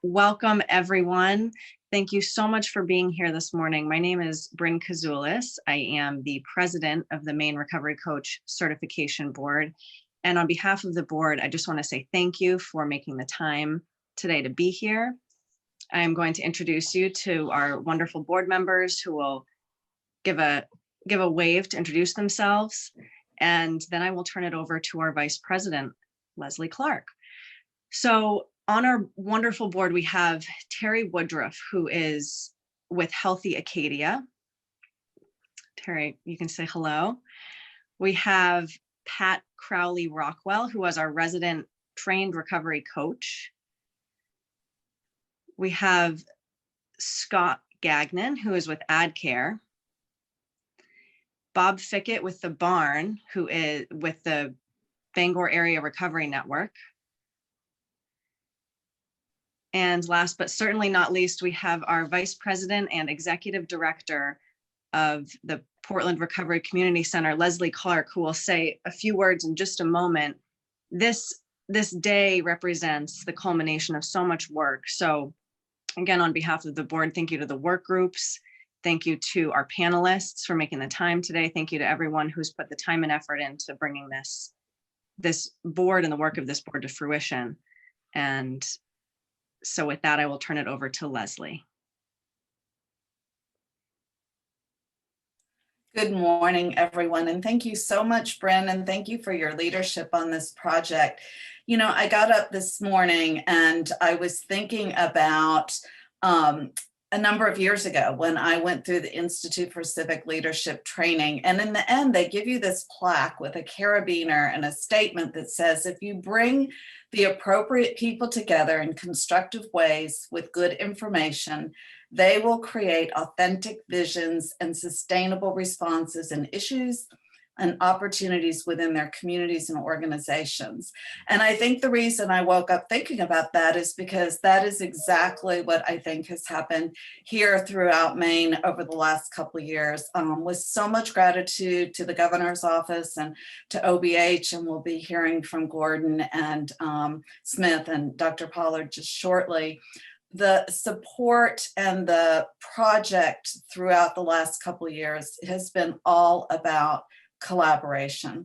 welcome everyone. Thank you so much for being here this morning. My name is Bryn Kazoulis. I am the president of the Maine Recovery Coach Certification Board. And on behalf of the board, I just want to say thank you for making the time today to be here. I am going to introduce you to our wonderful board members who will give a wave to introduce themselves. And then I will turn it over to our vice president, Leslie Clark. So on our wonderful board, we have Terry Woodruff, who is with Healthy Acadia. Terry, you can say hello. We have Pat Crowley Rockwell, who was our resident trained recovery coach. We have Scott Gagnon, who is with AdCare. Bob Fickett with the Barn, who is with the Bangor Area Recovery Network. And last but certainly not least, we have our Vice President and Executive Director of the Portland Recovery Community Center, Leslie Clark, who will say a few words in just a moment. This day represents the culmination of so much work. So again, on behalf of the board, thank you to the work groups. Thank you to our panelists for making the time today. Thank you to everyone who's put the time and effort into bringing this board and the work of this board to fruition. And so with that, I will turn it over to Leslie. Good morning, everyone, and thank you so much, Bryn, and thank you for your leadership on this project. You know, I got up this morning and I was thinking about a number of years ago when I went through the Institute for Civic Leadership Training. And in the end, they give you this plaque with a carabiner and a statement that says, if you bring the appropriate people together in constructive ways with good information, they will create authentic visions and sustainable responses and issues and opportunities within their communities and organizations. And I think the reason I woke up thinking about that is because that is exactly what I think has happened here throughout Maine over the last couple of years, with so much gratitude to the governor's office and to OBH, and we'll be hearing from Gordon and Smith and Dr. Pollard just shortly. The support and the project throughout the last couple of years has been all about collaboration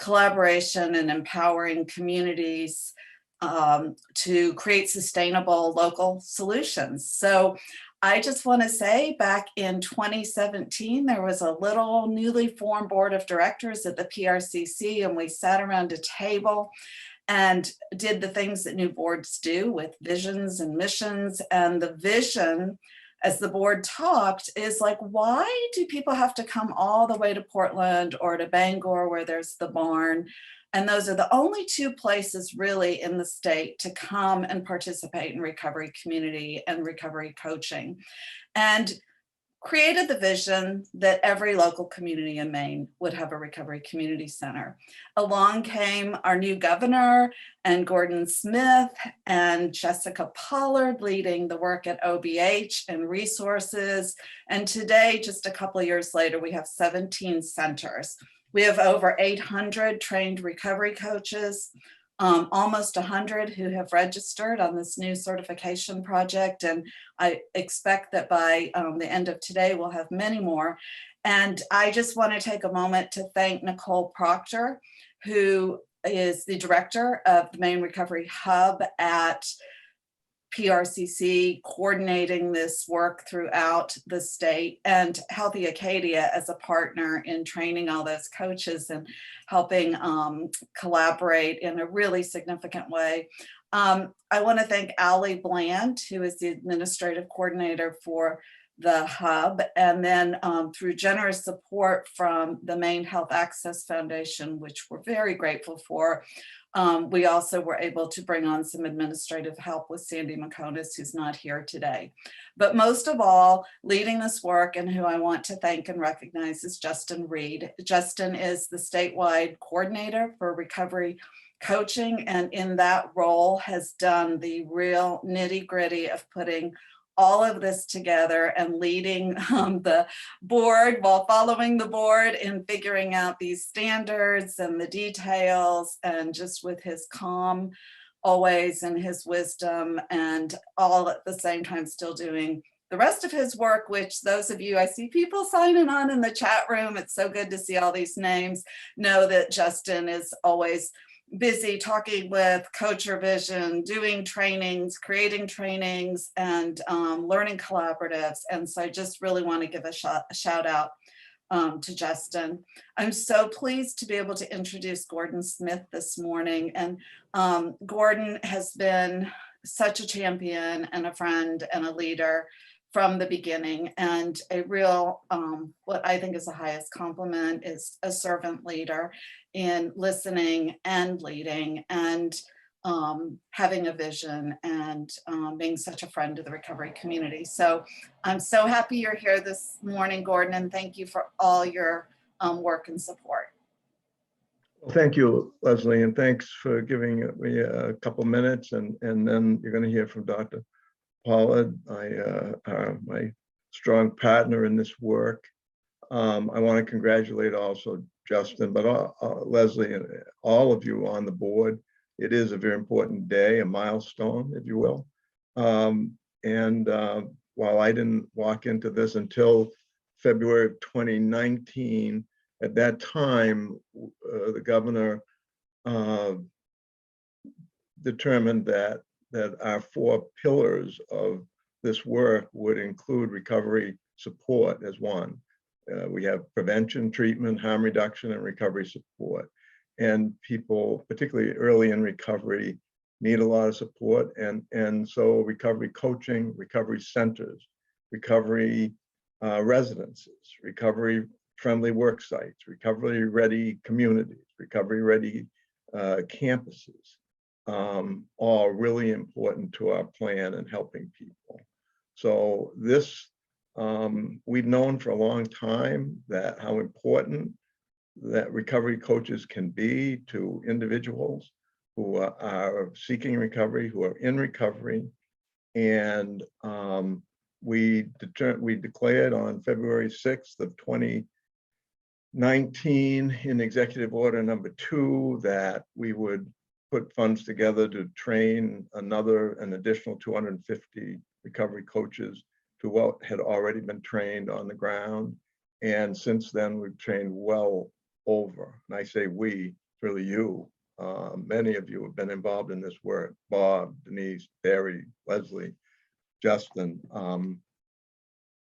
and empowering communities to create sustainable local solutions. So I just want to say back in 2017, there was a little newly formed board of directors at the PRCC, and we sat around a table and did the things that new boards do with visions and missions. And the vision, as the board talked, is like, why do people have to come all the way to Portland or to Bangor where there's the Barn? And those are the only two places really in the state to come and participate in recovery community and recovery coaching. And created the vision that every local community in Maine would have a recovery community center. Along came our new governor and Gordon Smith and Jessica Pollard leading the work at OBH and resources. And today, just a couple of years later, we have 17 centers. We have over 800 trained recovery coaches, almost 100 who have registered on this new certification project. And I expect that by the end of today, we'll have many more. And I just want to take a moment to thank Nicole Proctor, who is the director of the Maine Recovery Hub at PRCC, coordinating this work throughout the state, and Healthy Acadia as a partner in training all those coaches and helping collaborate in a really significant way. I want to thank Allie Bland, who is the administrative coordinator for the hub, and then through generous support from the Maine Health Access Foundation, which we're very grateful for. We also were able to bring on some administrative help with Sandy McConis, who's not here today. But most of all, leading this work and who I want to thank and recognize is Justin Reed. Justin is the statewide coordinator for recovery coaching, and in that role has done the real nitty-gritty of putting all of this together and leading the board while following the board in figuring out these standards and the details, and just with his calm always and his wisdom, and all at the same time still doing the rest of his work, which those of you, I see people signing on in the chat room. It's so good to see all these names. Know that Justin is always busy talking with Coachervision, doing trainings, creating trainings, and learning collaboratives. And so I just really want to give a shout out to Justin. I'm so pleased to be able to introduce Gordon Smith this morning. And Gordon has been such a champion and a friend and a leader from the beginning, and a real, what I think is the highest compliment is a servant leader in listening and leading and having a vision and being such a friend to the recovery community. So I'm so happy you're here this morning, Gordon, and thank you for all your work and support. Well, thank you, Leslie, and thanks for giving me a couple minutes, and then you're going to hear from Dr. Pollard, my strong partner in this work. I want to congratulate also Justin, but Leslie and all of you on the board. It is a very important day, a milestone, if you will. While I didn't walk into this until February of 2019, at that time, the governor determined that our 4 pillars of this work would include recovery support as one. We have prevention, treatment, harm reduction, and recovery support. And people, particularly early in recovery, need a lot of support. And so recovery coaching, recovery centers, recovery residences, recovery friendly work sites, recovery ready communities, recovery ready campuses, all really important to our plan and helping people. So this, we've known for a long time that how important that recovery coaches can be to individuals who are seeking recovery, who are in recovery. And we declared on February 6th of 2019 in Executive Order number 2 that we would put funds together to train an additional 250 recovery coaches to what had already been trained on the ground. And since then, we've trained well over, and I say we, really you. Many of you have been involved in this work: Bob, Denise, Barry, Leslie, Justin.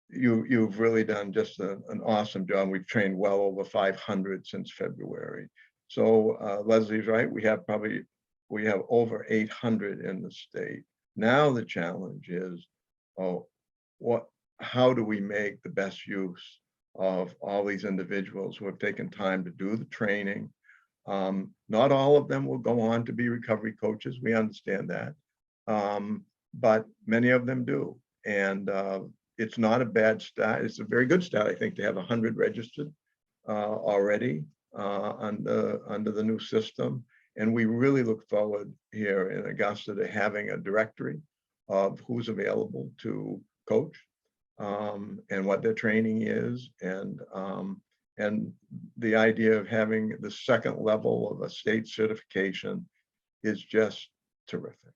You've really done just an awesome job. We've trained well over 500 since February. So Leslie's right, we have over 800 in the state. Now the challenge is, how do we make the best use of all these individuals who have taken time to do the training? Not all of them will go on to be recovery coaches, we understand that, but many of them do. And it's not a bad start. It's a very good start, I think, to have 100 registered already under the new system. And we really look forward here in Augusta to having a directory of who's available to coach and what their training is. And the idea of having the second level of a state certification is just terrific.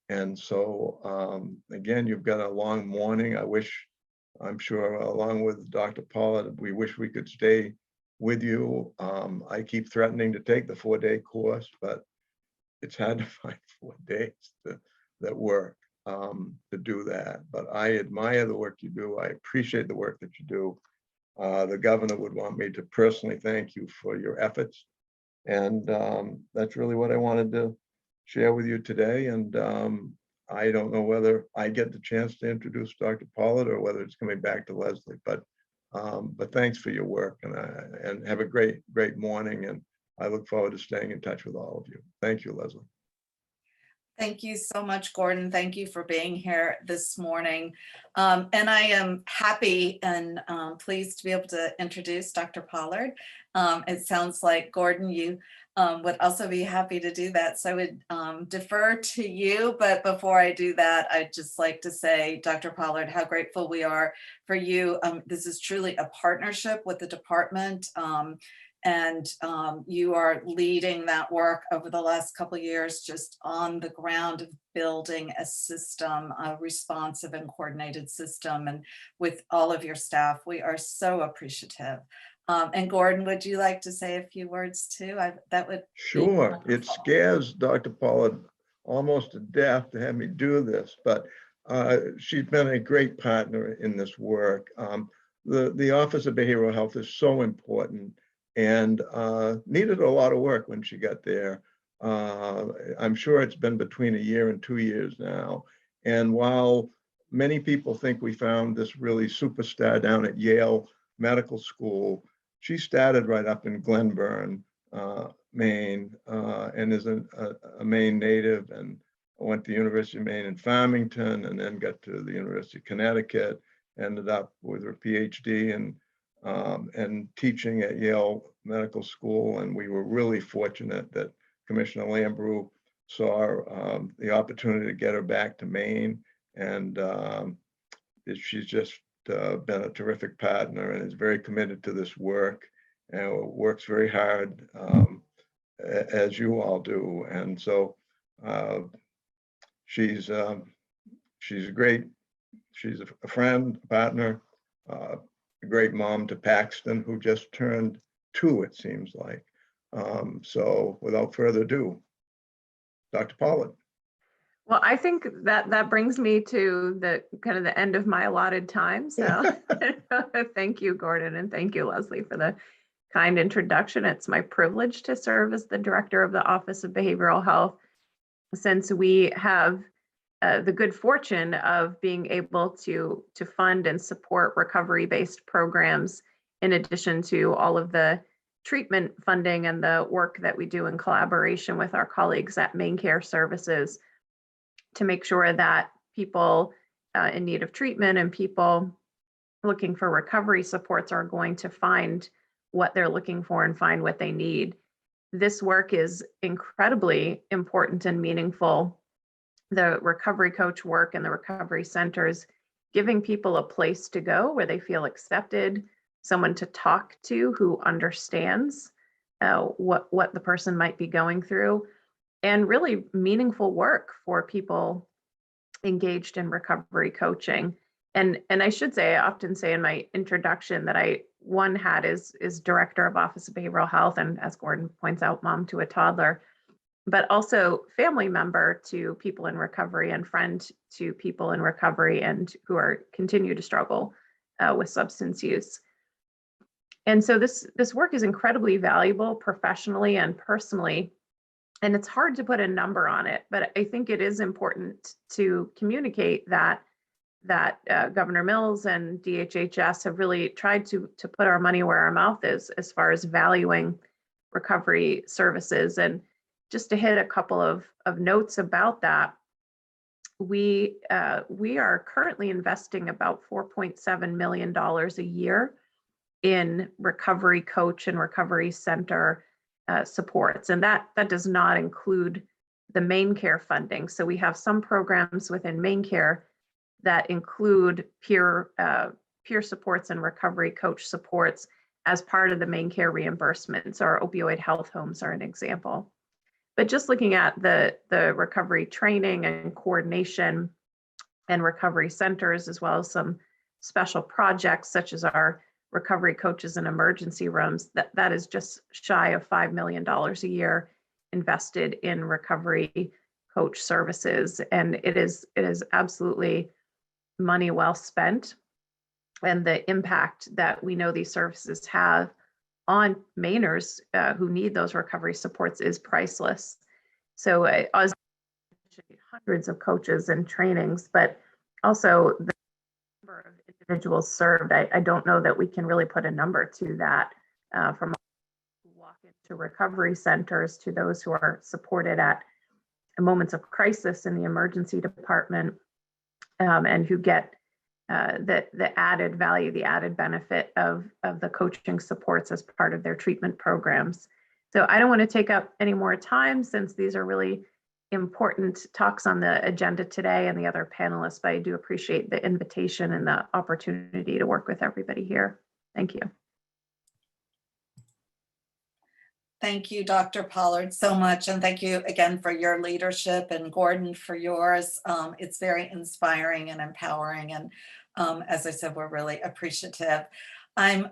And so, again, you've got a long morning. I'm sure, along with Dr. Pollard, we wish we could stay with you. I keep threatening to take the 4-day course, but it's hard to find 4 days that work to do that. But I admire the work you do. I appreciate the work that you do. The governor would want me to personally thank you for your efforts. And that's really what I wanted to share with you today. And I don't know whether I get the chance to introduce Dr. Pollard or whether it's coming back to Leslie, but thanks for your work, and have a great morning. And I look forward to staying in touch with all of you. Thank you, Leslie. Thank you so much, Gordon. Thank you for being here this morning. And I am happy and pleased to be able to introduce Dr. Pollard. It sounds like, Gordon, you would also be happy to do that. So I would defer to you. But before I do that, I'd just like to say, Dr. Pollard, how grateful we are for you. This is truly a partnership with the department. And you are leading that work over the last couple of years, just on the ground of building a system, a responsive and coordinated system, and with all of your staff. We are so appreciative. And Gordon, would you like to say a few words too? That would be Sure. It wonderful. scares Dr. Pollard almost to death to have me do this, but she's been a great partner in this work. The Office of Behavioral Health is so important and needed a lot of work when she got there. I'm sure it's been between a year and 2 years now. And while many people think we found this really superstar down at Yale Medical School, she started right up in Glenburn, Maine, and is a Maine native, and went to the University of Maine in Farmington, and then got to the University of Connecticut, ended up with her PhD and teaching at Yale Medical School. And we were really fortunate that Commissioner Lambrou saw the opportunity to get her back to Maine. And she's just been a terrific partner and is very committed to this work, and works very hard, as you all do. And so she's great. She's a friend, a partner, a great mom to Paxton, who just turned 2, it seems like. So without further ado, Dr. Pollard. Well, I think that brings me to the kind of the end of my allotted time. So thank you, Gordon, and thank you, Leslie, for the kind introduction. It's my privilege to serve as the director of the Office of Behavioral Health, since we have the good fortune of being able to fund and support recovery-based programs, in addition to all of the treatment funding and the work that we do in collaboration with our colleagues at Maine Care Services, to make sure that people in need of treatment and people looking for recovery supports are going to find what they're looking for and find what they need. This work is incredibly important and meaningful. The recovery coach work and the recovery centers, giving people a place to go where they feel accepted, someone to talk to who understands what the person might be going through, and really meaningful work for people engaged in recovery coaching. And I should say, I often say in my introduction that one hat is director of Office of Behavioral Health, and as Gordon points out, mom to a toddler, but also family member to people in recovery and friend to people in recovery and who continue to struggle with substance use. And so this work is incredibly valuable professionally and personally. And it's hard to put a number on it, but I think it is important to communicate that Governor Mills and DHHS have really tried to put our money where our mouth is as far as valuing recovery services. And just to hit a couple of notes about that, we are currently investing about $4.7 million a year in recovery coach and recovery center supports, and that does not include the Maine Care funding. So we have some programs within Maine Care that include peer supports and recovery coach supports as part of the Maine Care reimbursements. Our opioid health homes are an example. But just looking at the recovery training and coordination and recovery centers, as well as some special projects such as our recovery coaches in emergency rooms, that is just shy of $5 million a year invested in recovery coach services. And it is absolutely money well spent. And the impact that we know these services have on Mainers who need those recovery supports is priceless. So I was hundreds of coaches and trainings, but also the number of individuals served. I don't know that we can really put a number to that, from who walk into recovery centers to those who are supported at moments of crisis in the emergency department, and who get the added value, the added benefit of the coaching supports as part of their treatment programs. So I don't want to take up any more time, since these are really important talks on the agenda today and the other panelists, but I do appreciate the invitation and the opportunity to work with everybody here. Thank you. Thank you, Dr. Pollard, so much. And thank you again for your leadership, and Gordon for yours. It's very inspiring and empowering. And as I said, we're really appreciative. I'm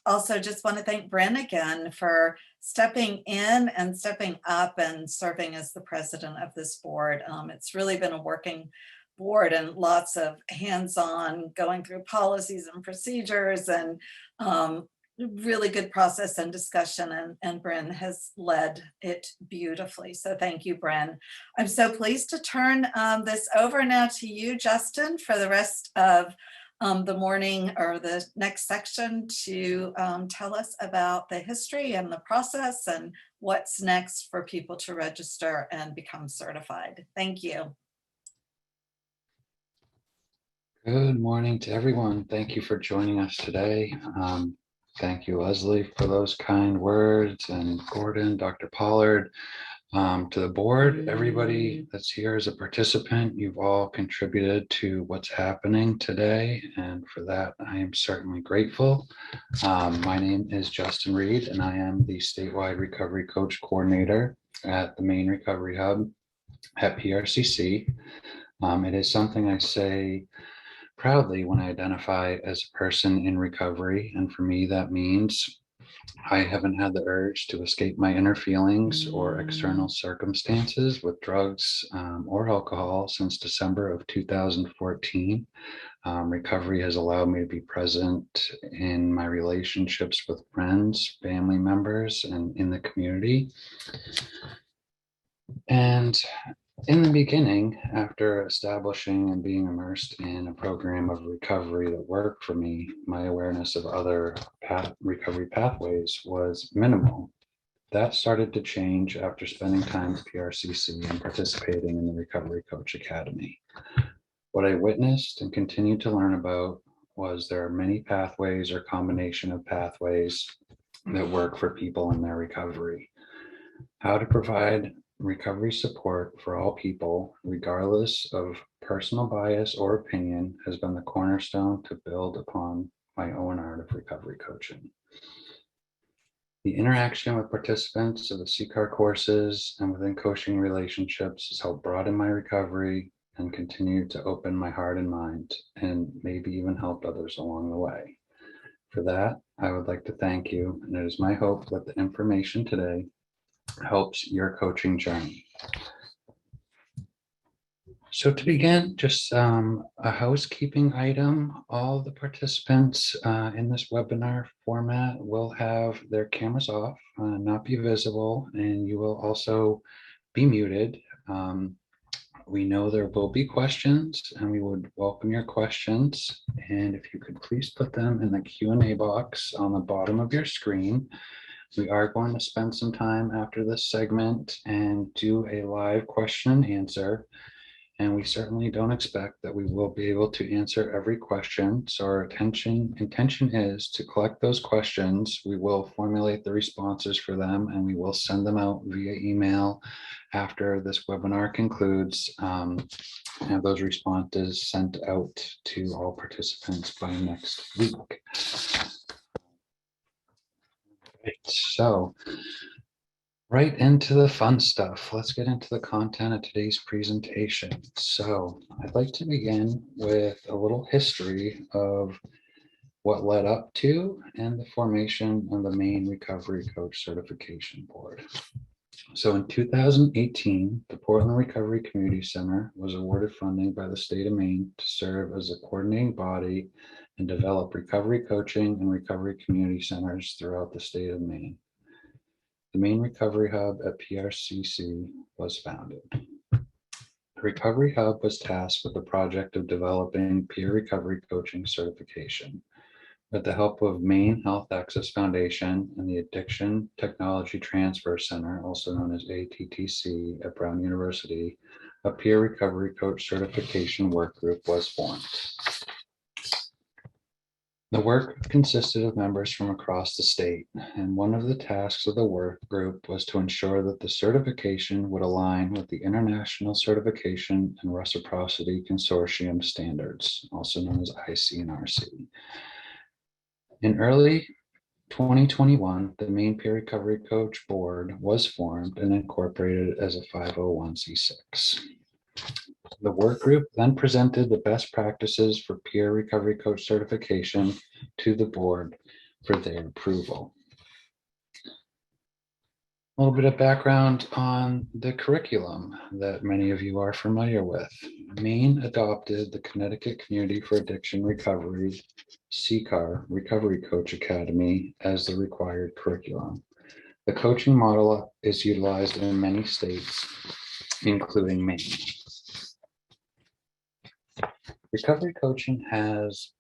also just want to thank Bryn again for stepping in and stepping up and serving as the president of this board. It's really been a working board and lots of hands-on going through policies and procedures, and really good process and discussion, and Bryn has led it beautifully. So thank you, Bryn. I'm so pleased to turn this over now to you, Justin, for the rest of the morning, or the next section, to tell us about the history and the process and what's next for people to register and become certified. Thank you. Good morning to everyone. Thank you for joining us today. Thank you, Leslie, for those kind words, and Gordon, Dr. Pollard, to the board, everybody that's here as a participant. You've all contributed to what's happening today, and for that, I am certainly grateful. My name is Justin Reed, and I am the statewide recovery coach coordinator at the Maine Recovery Hub at PRCC. It is something I say proudly when I identify as a person in recovery. And for me, that means I haven't had the urge to escape my inner feelings or external circumstances with drugs or alcohol since December of 2014. Recovery has allowed me to be present in my relationships with friends, family members, and in the community. And in the beginning, after establishing and being immersed in a program of recovery that worked for me, my awareness of other recovery pathways was minimal. That started to change after spending time at PRCC and participating in the Recovery Coach Academy. What I witnessed and continued to learn about was there are many pathways or combination of pathways that work for people in their recovery. How to provide recovery support for all people, regardless of personal bias or opinion, has been the cornerstone to build upon my own art of recovery coaching. The interaction with participants of the CCAR courses and within coaching relationships has helped broaden my recovery and continue to open my heart and mind, and maybe even helped others along the way. For that, I would like to thank you, and it is my hope that the information today helps your coaching journey. So to begin, just a housekeeping item. All the participants in this webinar format will have their cameras off, not be visible, and you will also be muted. We know there will be questions, and we would welcome your questions. And if you could please put them in the Q&A box on the bottom of your screen. We are going to spend some time after this segment and do a live question and answer. And we certainly don't expect that we will be able to answer every question. So our intention is to collect those questions. We will formulate the responses for them, and we will send them out via email after this webinar concludes. Have those responses sent out to all participants by next week. So right into the fun stuff. Let's get into the content of today's presentation. So I'd like to begin with a little history of what led up to and the formation of the Maine Recovery Coach Certification Board. So in 2018, the Portland Recovery Community Center was awarded funding by the state of Maine to serve as a coordinating body and develop recovery coaching and recovery community centers throughout the state of Maine. The Maine Recovery Hub at PRCC was founded. The Recovery Hub was tasked with the project of developing peer recovery coaching certification. With the help of Maine Health Access Foundation and the Addiction Technology Transfer Center, also known as ATTC at Brown University, a peer recovery coach certification work group was formed. The work consisted of members from across the state, and one of the tasks of the work group was to ensure that the certification would align with the International Certification and Reciprocity Consortium standards, also known as IC and RC. In early 2021, the Maine Peer Recovery Coach Board was formed and incorporated as a 501c6. The work group then presented the best practices for peer recovery coach certification to the board for their approval. A little bit of background on the curriculum that many of you are familiar with. Maine adopted the Connecticut Community for Addiction Recovery, CCAR, Recovery Coach Academy as the required curriculum. The coaching model is utilized in many states, including Maine. Recovery coaching has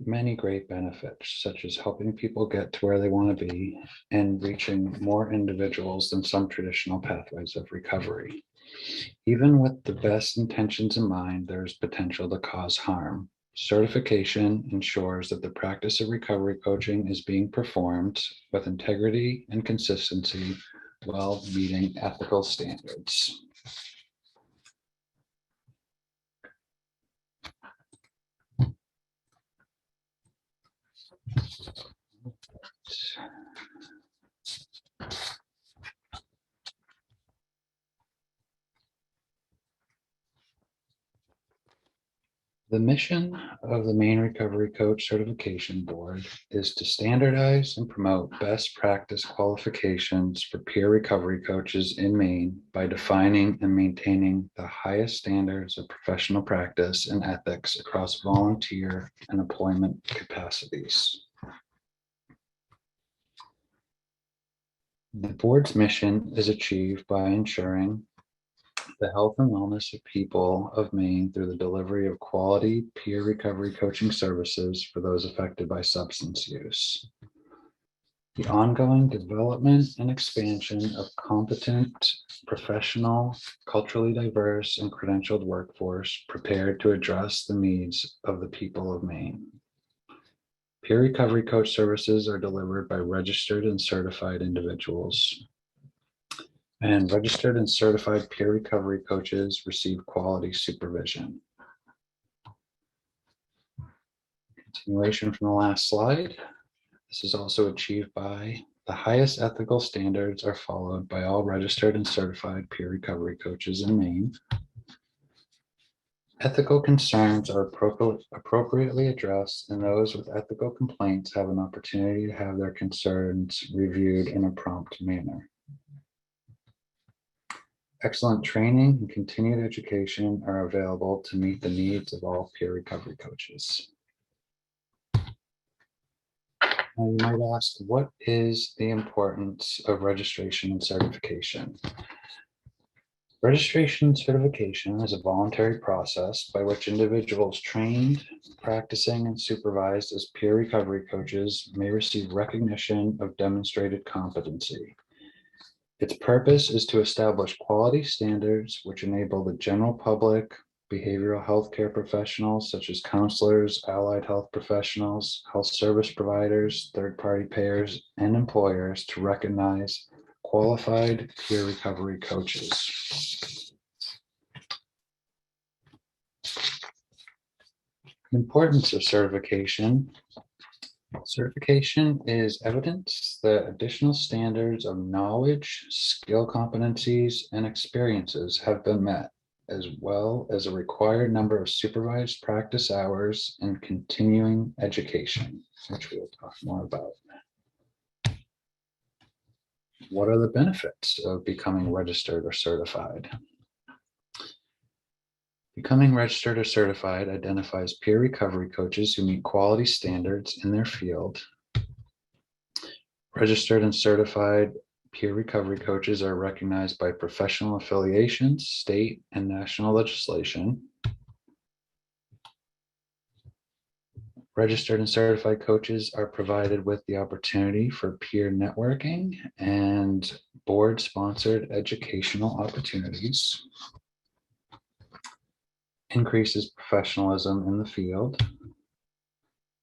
many great benefits, such as helping people get to where they want to be and reaching more individuals than some traditional pathways of recovery. Even with the best intentions in mind, there is potential to cause harm. Certification ensures that the practice of recovery coaching is being performed with integrity and consistency while meeting ethical standards. The mission of the Maine Recovery Coach Certification Board is to standardize and promote best practice qualifications for peer recovery coaches in Maine by defining and maintaining the highest standards of professional practice and ethics across volunteer and employment capacities. The board's mission is achieved by ensuring the health and wellness of people of Maine through the delivery of quality peer recovery coaching services for those affected by substance use. The ongoing development and expansion of competent, professional, culturally diverse, and credentialed workforce prepared to address the needs of the people of Maine. Peer recovery coach services are delivered by registered and certified individuals. And registered and certified peer recovery coaches receive quality supervision. Continuation from the last slide. This is also achieved by the highest ethical standards are followed by all registered and certified peer recovery coaches in Maine. Ethical concerns are appropriately addressed, and those with ethical complaints have an opportunity to have their concerns reviewed in a prompt manner. Excellent training and continued education are available to meet the needs of all peer recovery coaches. Now you might ask, what is the importance of registration and certification? Registration and certification is a voluntary process by which individuals trained, practicing, and supervised as peer recovery coaches may receive recognition of demonstrated competency. Its purpose is to establish quality standards which enable the general public, behavioral health care professionals such as counselors, allied health professionals, health service providers, third-party payers, and employers to recognize qualified peer recovery coaches. The importance of certification. Certification is evidence that additional standards of knowledge, skill competencies, and experiences have been met, as well as a required number of supervised practice hours and continuing education, which we'll talk more about. What are the benefits of becoming registered or certified? Becoming registered or certified identifies peer recovery coaches who meet quality standards in their field. Registered and certified peer recovery coaches are recognized by professional affiliations, state and national legislation. Registered and certified coaches are provided with the opportunity for peer networking and board-sponsored educational opportunities. Increases professionalism in the field,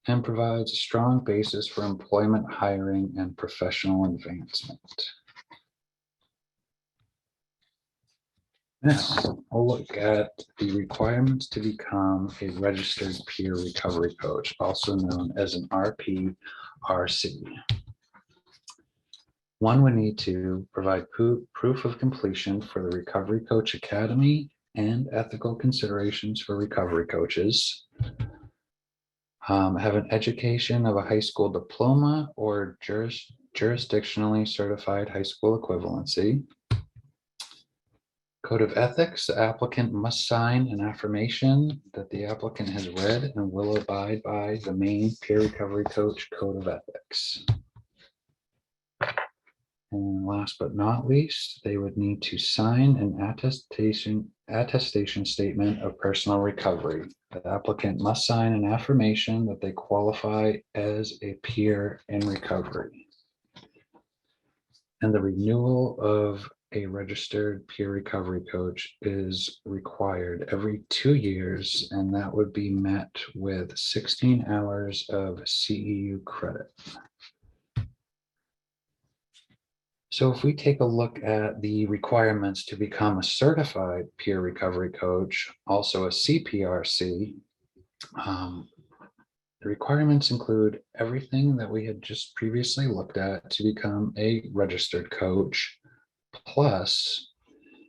and provides a strong basis for employment, hiring, and professional advancement. Now, we'll look at the requirements to become a registered peer recovery coach, also known as an RPRC. One would need to provide proof of completion for the Recovery Coach Academy and ethical considerations for recovery coaches. Have an education of a high school diploma or jurisdictionally certified high school equivalency. Code of Ethics, the applicant must sign an affirmation that the applicant has read and will abide by the Maine Peer Recovery Coach Code of Ethics. And last but not least, they would need to sign an attestation statement of personal recovery. The applicant must sign an affirmation that they qualify as a peer in recovery. And the renewal of a registered peer recovery coach is required every 2 years, and that would be met with 16 hours of CEU credit. So if we take a look at the requirements to become a certified peer recovery coach, also a CPRC, the requirements include everything that we had just previously looked at to become a registered coach, plus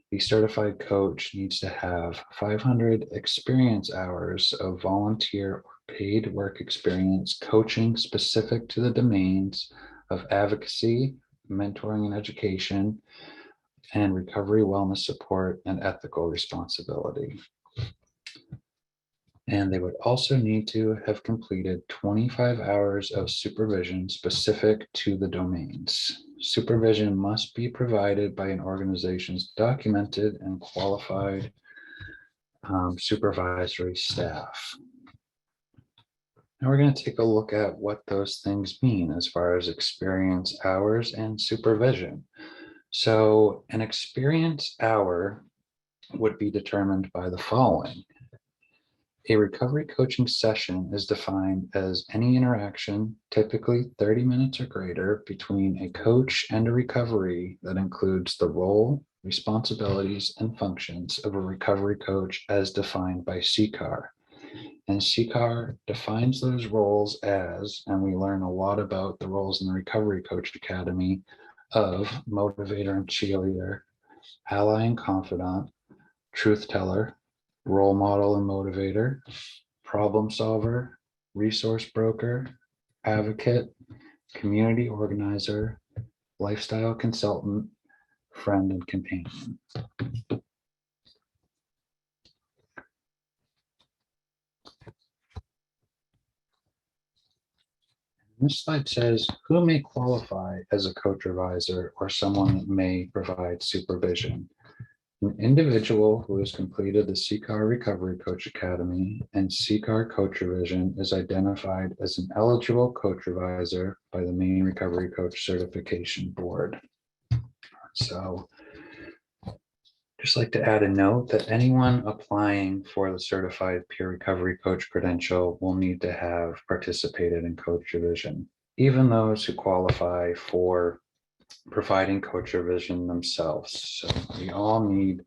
the certified coach needs to have 500 experience hours of volunteer or paid work experience coaching specific to the domains of advocacy, mentoring and education, and recovery, wellness support, and ethical responsibility. And they would also need to have completed 25 hours of supervision specific to the domains. Supervision must be provided by an organization's documented and qualified supervisory staff. Now we're going to take a look at what those things mean as far as experience hours and supervision. So an experience hour would be determined by the following. A recovery coaching session is defined as any interaction, typically 30 minutes or greater, between a coach and a recovery that includes the role, responsibilities, and functions of a recovery coach as defined by CCAR. And CCAR defines those roles as, and we learn a lot about the roles in the Recovery Coach Academy, of motivator and cheerleader, ally and confidant, truth teller, role model and motivator, problem solver, resource broker, advocate, community organizer, lifestyle consultant, friend and companion. This slide says who may qualify as a coach advisor or someone that may provide supervision. An individual who has completed the CCAR Recovery Coach Academy and CCAR Coachervision is identified as an eligible coach advisor by the Maine Recovery Coach Certification Board. So just like to add a note that anyone applying for the Certified Peer Recovery Coach credential will need to have participated in Coachervision, even those who qualify for providing Coachervision themselves. So we all need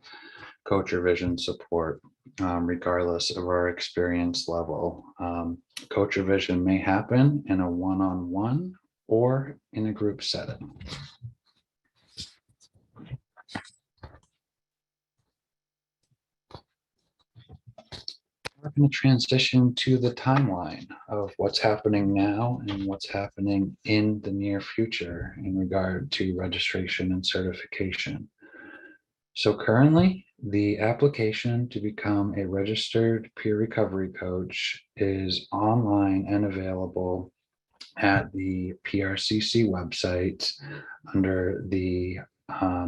Coachervision support, regardless of our experience level. Coachervision may happen in a one-on-one or in a group setting. We're going to transition to the timeline of what's happening now and what's happening in the near future in regard to registration and certification. So currently, the application to become a registered peer recovery coach is online and available at the PRCC website under the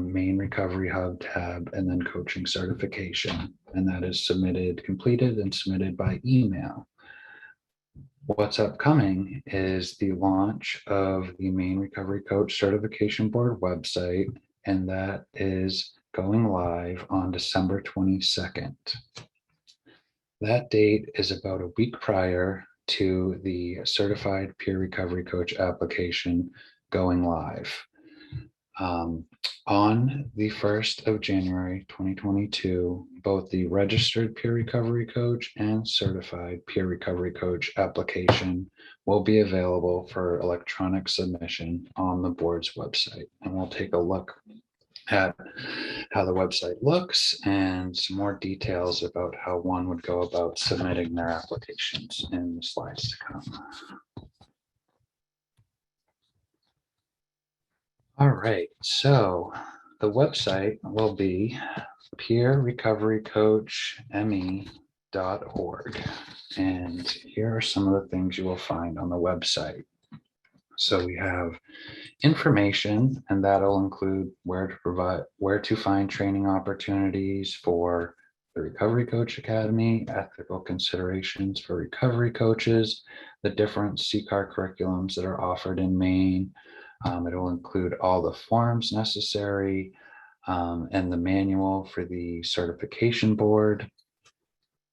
Maine Recovery Hub tab, and then coaching certification. And that is completed and submitted by email. What's upcoming is the launch of the Maine Recovery Coach Certification Board website, and that is going live on December 22nd. That date is about a week prior to the Certified Peer Recovery Coach application going live. On the 1st of January 2022, both the registered peer recovery coach and certified peer recovery coach application will be available for electronic submission on the board's website. And we'll take a look at how the website looks and some more details about how one would go about submitting their applications in the slides to come. All right, so the website will be peerrecoverycoachme.org. And here are some of the things you will find on the website. So we have information, and that'll include where to find training opportunities for the Recovery Coach Academy, ethical considerations for recovery coaches, the different CCAR curriculums that are offered in Maine. It will include all the forms necessary and the manual for the certification board.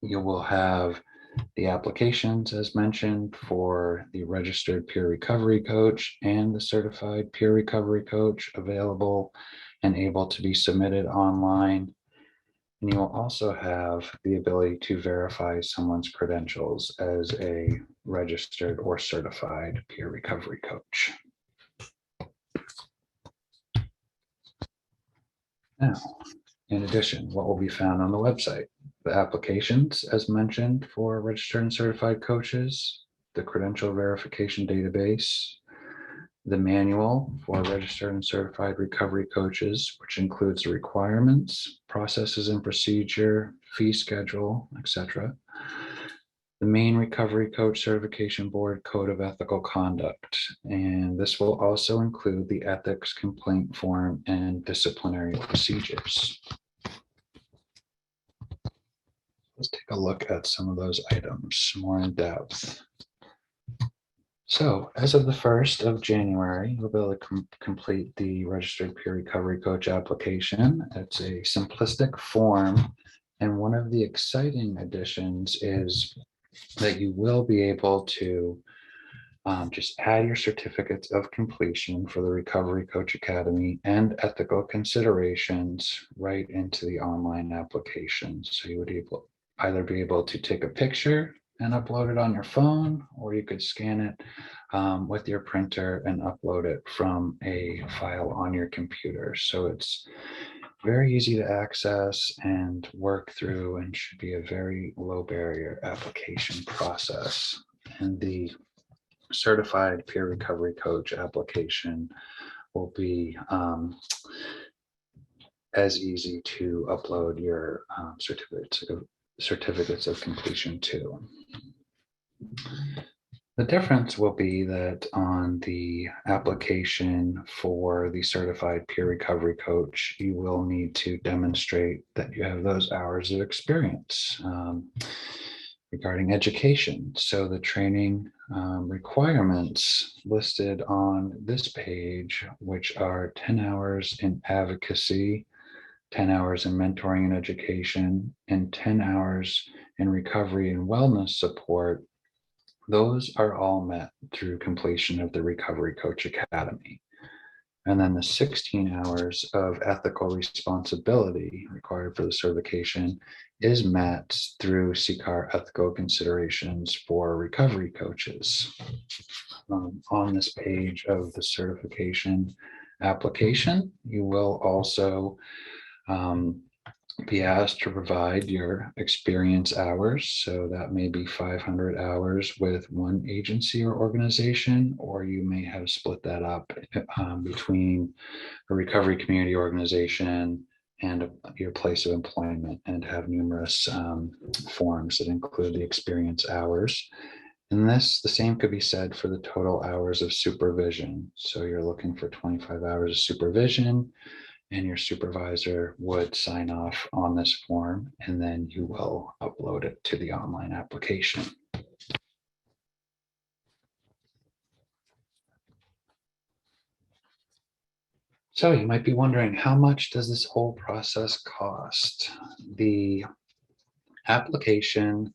You will have the applications, as mentioned, for the registered peer recovery coach and the certified peer recovery coach available and able to be submitted online. And you will also have the ability to verify someone's credentials as a registered or certified peer recovery coach. Now, in addition, what will be found on the website? The applications, as mentioned, for registered and certified coaches, the credential verification database, the manual for registered and certified recovery coaches, which includes the requirements, processes and procedure, fee schedule, etc. The Maine Recovery Coach Certification Board Code of Ethical Conduct, and this will also include the ethics complaint form and disciplinary procedures. Let's take a look at some of those items more in depth. So as of the 1st of January, you'll be able to complete the registered peer recovery coach application. It's a simplistic form, and one of the exciting additions is that you will be able to just add your certificates of completion for the Recovery Coach Academy and ethical considerations right into the online application. So you would either be able to take a picture and upload it on your phone, or you could scan it with your printer and upload it from a file on your computer. So it's very easy to access and work through, and should be a very low barrier application process. And the certified peer recovery coach application will be as easy to upload your certificates of completion to. The difference will be that on the application for the certified peer recovery coach, you will need to demonstrate that you have those hours of experience regarding education. So the training requirements listed on this page, which are 10 hours in advocacy, 10 hours in mentoring and education, and 10 hours in recovery and wellness support, those are all met through completion of the Recovery Coach Academy. And then the 16 hours of ethical responsibility required for the certification is met through CCAR ethical considerations for recovery coaches. On this page of the certification application, you will also be asked to provide your experience hours. So that may be 500 hours with one agency or organization, or you may have split that up between a recovery community organization and your place of employment, and have numerous forms that include the experience hours. And the same could be said for the total hours of supervision. So you're looking for 25 hours of supervision, and your supervisor would sign off on this form, and then you will upload it to the online application. So you might be wondering, how much does this whole process cost? The application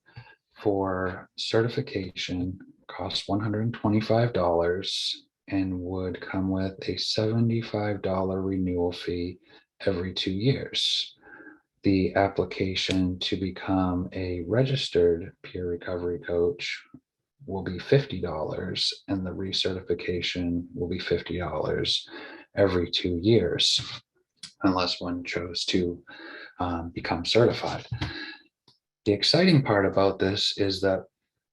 for certification costs $125. and would come with a $75 renewal fee every 2 years. The application to become a registered peer recovery coach will be $50, and the recertification will be $50 every 2 years, unless one chose to become certified. The exciting part about this is that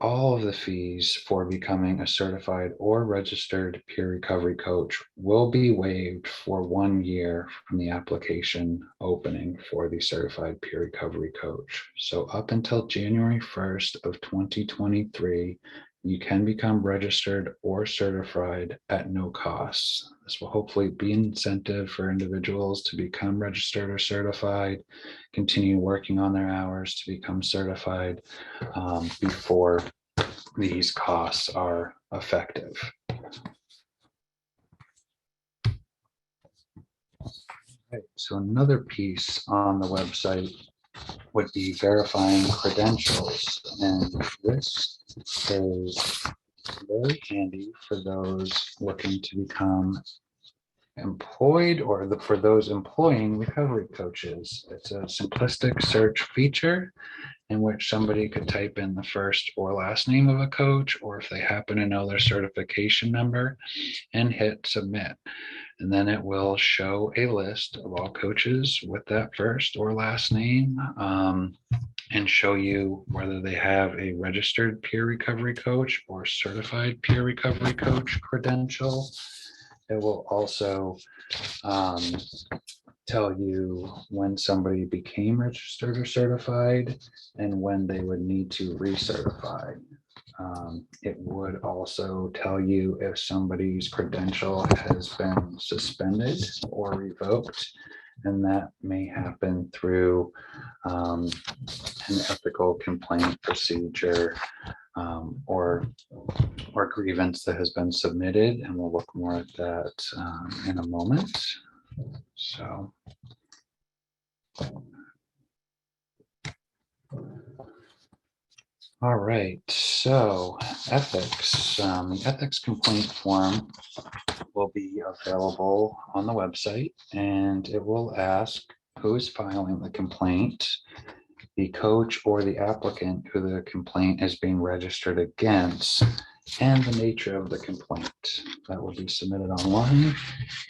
all of the fees for becoming a certified or registered peer recovery coach will be waived for 1 year from the application opening for the certified peer recovery coach. So up until January 1st of 2023, you can become registered or certified at no cost. This will hopefully be an incentive for individuals to become registered or certified, continue working on their hours to become certified before these costs are effective. Right, so another piece on the website would be verifying credentials, and this is very handy for those looking to become employed or for those employing recovery coaches. It's a simplistic search feature in which somebody could type in the first or last name of a coach, or if they happen to know their certification number, and hit submit. And then it will show a list of all coaches with that first or last name, and show you whether they have a registered peer recovery coach or certified peer recovery coach credential. It will also tell you when somebody became registered or certified and when they would need to recertify. It would also tell you if somebody's credential has been suspended or revoked, and that may happen through an ethical complaint procedure or grievance that has been submitted, and we'll look more at that in a moment. So all right, so ethics, the ethics complaint form will be available on the website, and it will ask who is filing the complaint, the coach or the applicant who the complaint is being registered against, and the nature of the complaint. That will be submitted online,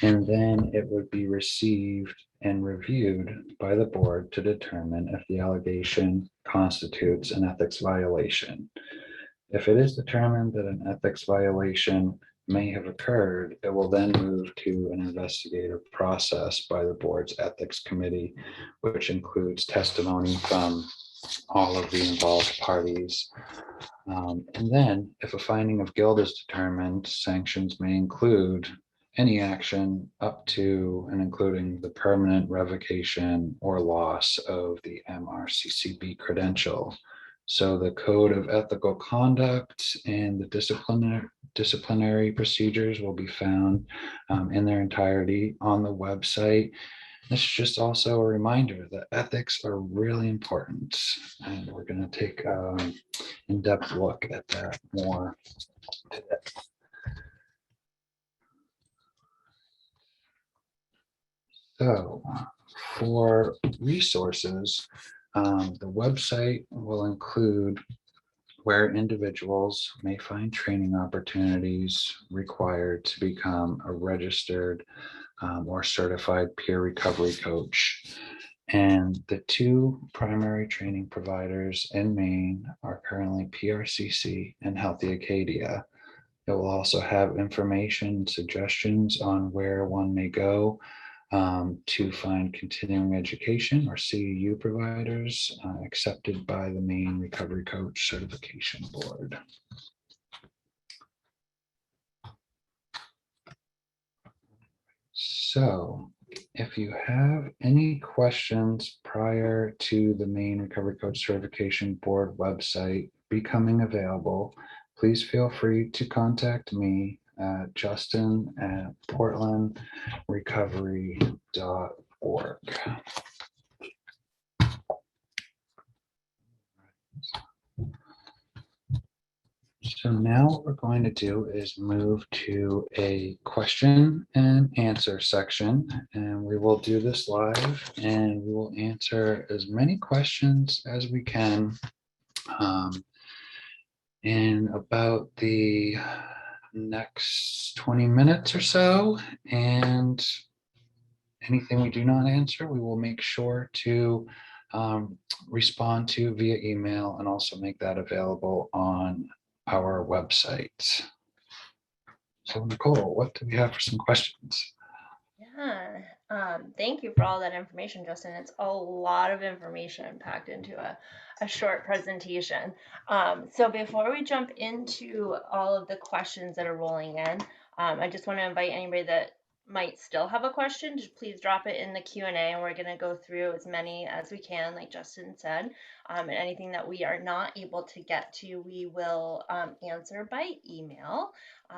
and then it would be received and reviewed by the board to determine if the allegation constitutes an ethics violation. If it is determined that an ethics violation may have occurred, it will then move to an investigative process by the board's ethics committee, which includes testimony from all of the involved parties. And then if a finding of guilt is determined, sanctions may include any action up to and including the permanent revocation or loss of the MRCCB credential. So the code of ethical conduct and the disciplinary procedures will be found in their entirety on the website. This is just also a reminder that ethics are really important, and we're going to take an in-depth look at that more today. So for resources, the website will include where individuals may find training opportunities required to become a registered or certified peer recovery coach. And the two primary training providers in Maine are currently PRCC and Healthy Acadia. It will also have information, suggestions on where one may go to find continuing education or CEU providers accepted by the Maine Recovery Coach Certification Board. So if you have any questions prior to the Maine Recovery Coach Certification Board website becoming available, please feel free to contact me at justin@portlandrecovery.org. So now what we're going to do is move to a question and answer section, and we will do this live, and we will answer as many questions as we can in about the next 20 minutes or so. And anything we do not answer, we will make sure to respond to via email and also make that available on our website. So Nicole, what do we have for some questions? Yeah, thank you for all that information, Justin. It's a lot of information packed into a short presentation. So before we jump into all of the questions that are rolling in, I just want to invite anybody that might still have a question, just please drop it in the Q&A, and we're going to go through as many as we can, like Justin said. And anything that we are not able to get to, we will answer by email.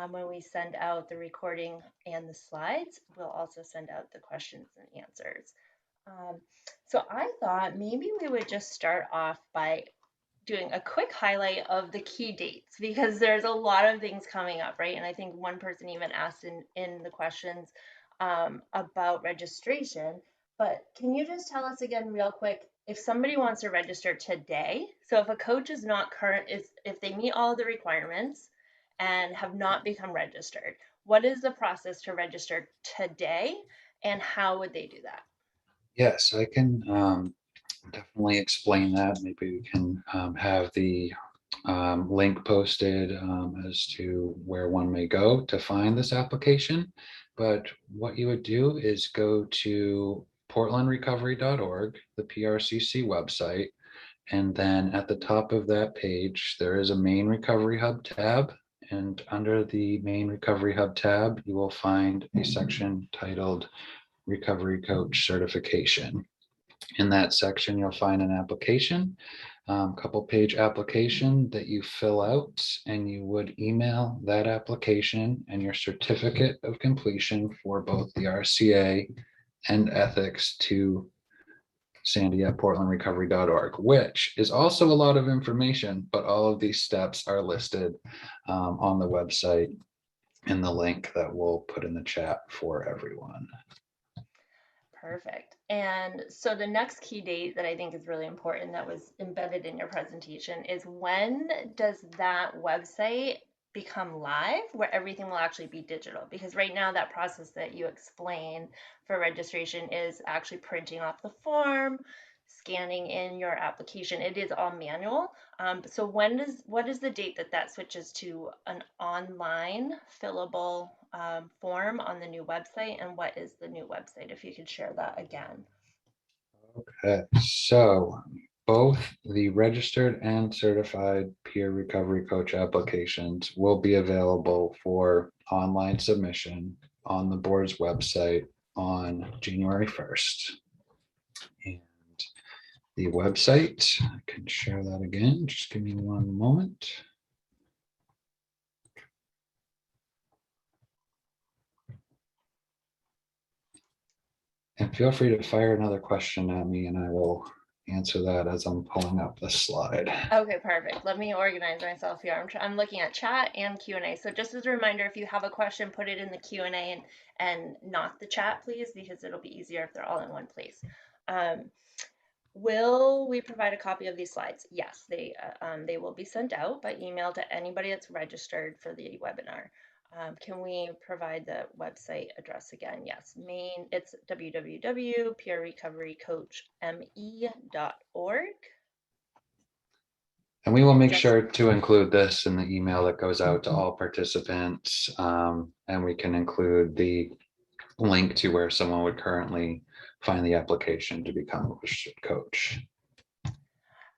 When we send out the recording and the slides, we'll also send out the questions and answers. So I thought maybe we would just start off by doing a quick highlight of the key dates, because there's a lot of things coming up, right? And I think one person even asked in the questions about registration, but can you just tell us again real quick, if somebody wants to register today, so if a coach is not current, if they meet all the requirements and have not become registered, what is the process to register today, and how would they do that? Yes, I can definitely explain that. Maybe we can have the link posted as to where one may go to find this application. But what you would do is go to portlandrecovery.org, the PRCC website, and then at the top of that page, there is a Maine Recovery Hub tab. And under the Maine Recovery Hub tab, you will find a section titled Recovery Coach Certification. In that section, you'll find an application, couple page application that you fill out, and you would email that application and your certificate of completion for both the RCA and ethics to Sandy at portlandrecovery.org, which is also a lot of information, but all of these steps are listed on the website in the link that we'll put in the chat for everyone. Perfect. And so the next key date that I think is really important that was embedded in your presentation is, when does that website become live where everything will actually be digital? Because right now that process that you explain for registration is actually printing off the form, scanning in your application. It is all manual. So what is the date that switches to an online fillable form on the new website, and what is the new website, if you could share that again? Okay, so both the registered and certified peer recovery coach applications will be available for online submission on the board's website on January 1st. And the website, I can share that again, just give me one moment. And feel free to fire another question at me and I will answer that as I'm pulling up the slide. Okay, perfect. Let me organize myself here. I'm looking at chat and Q&A. So just as a reminder, if you have a question, put it in the Q&A and not the chat, please, because it'll be easier if they're all in one place. Will we provide a copy of these slides? Yes, they will be sent out by email to anybody that's registered for the webinar. Can we provide the website address again? Yes, Maine, it's www.peerrecoverycoachme.org. And we will make sure to include this in the email that goes out to all participants. And we can include the link to where someone would currently find the application to become a registered coach.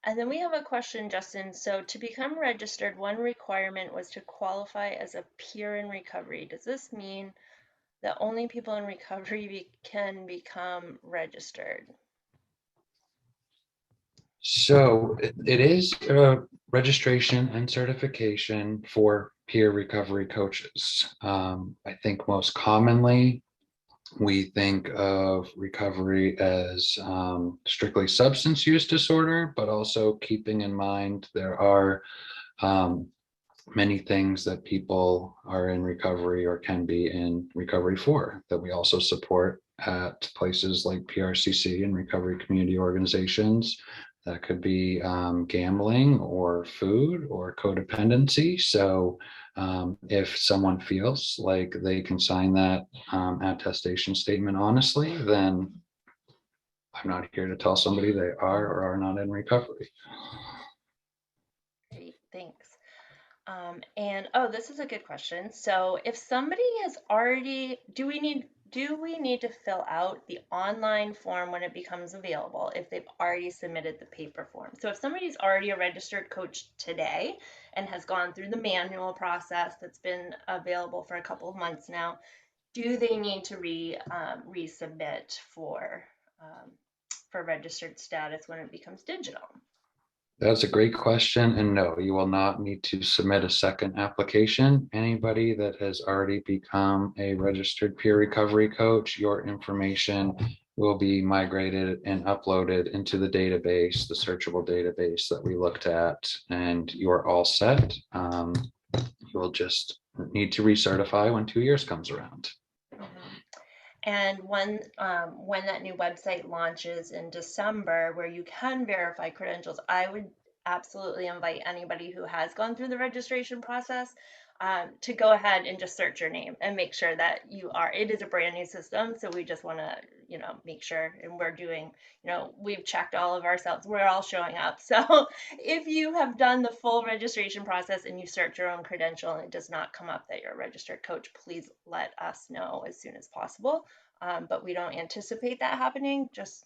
And then we have a question, Justin. So to become registered, one requirement was to qualify as a peer in recovery. Does this mean that only people in recovery can become registered? So it is a registration and certification for peer recovery coaches. I think most commonly we think of recovery as strictly substance use disorder, but also keeping in mind there are many things that people are in recovery or can be in recovery for, that we also support at places like PRCC and recovery community organizations. That could be gambling or food or codependency. So if someone feels like they can sign that attestation statement honestly, then I'm not here to tell somebody they are or are not in recovery. Great, thanks. And oh, this is a good question. So if somebody has already, do we need to fill out the online form when it becomes available if they've already submitted the paper form? So if somebody's already a registered coach today and has gone through the manual process that's been available for a couple of months now, do they need to resubmit for registered status when it becomes digital? That's a great question. And no, you will not need to submit a second application. Anybody that has already become a registered peer recovery coach, your information will be migrated and uploaded into the database, the searchable database that we looked at, and you are all set. You will just need to recertify when 2 years comes around. And when that new website launches in December, where you can verify credentials, I would absolutely invite anybody who has gone through the registration process to go ahead and just search your name and make sure that it is a brand new system. So we just want to, make sure, and we're doing, we've checked all of ourselves, we're all showing up. So if you have done the full registration process and you search your own credential and it does not come up that you're a registered coach, please let us know as soon as possible. But we don't anticipate that happening, it's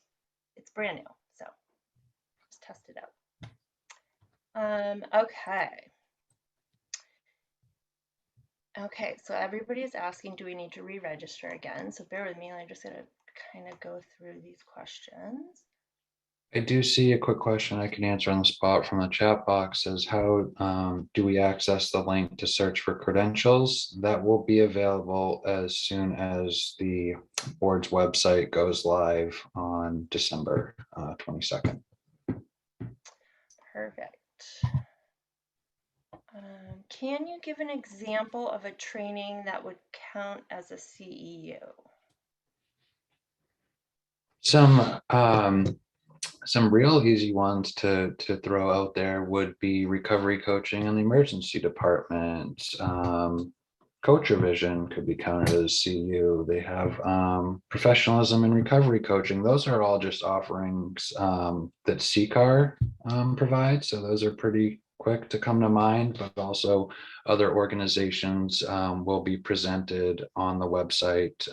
brand new. So just test it out. Okay, so everybody is asking, do we need to re-register again? So bear with me, I'm just gonna kind of go through these questions. I do see a quick question I can answer on the spot from the chat box. Says, how do we access the link to search for credentials? That will be available as soon as the board's website goes live on December 22nd. Perfect. Can you give an example of a training that would count as a CEU? Some real easy ones to throw out there would be recovery coaching in the emergency department. Coachervision could be counted as CU. They have professionalism and recovery coaching. Those are all just offerings that CCAR provides. So those are pretty quick to come to mind, but also other organizations will be presented on the website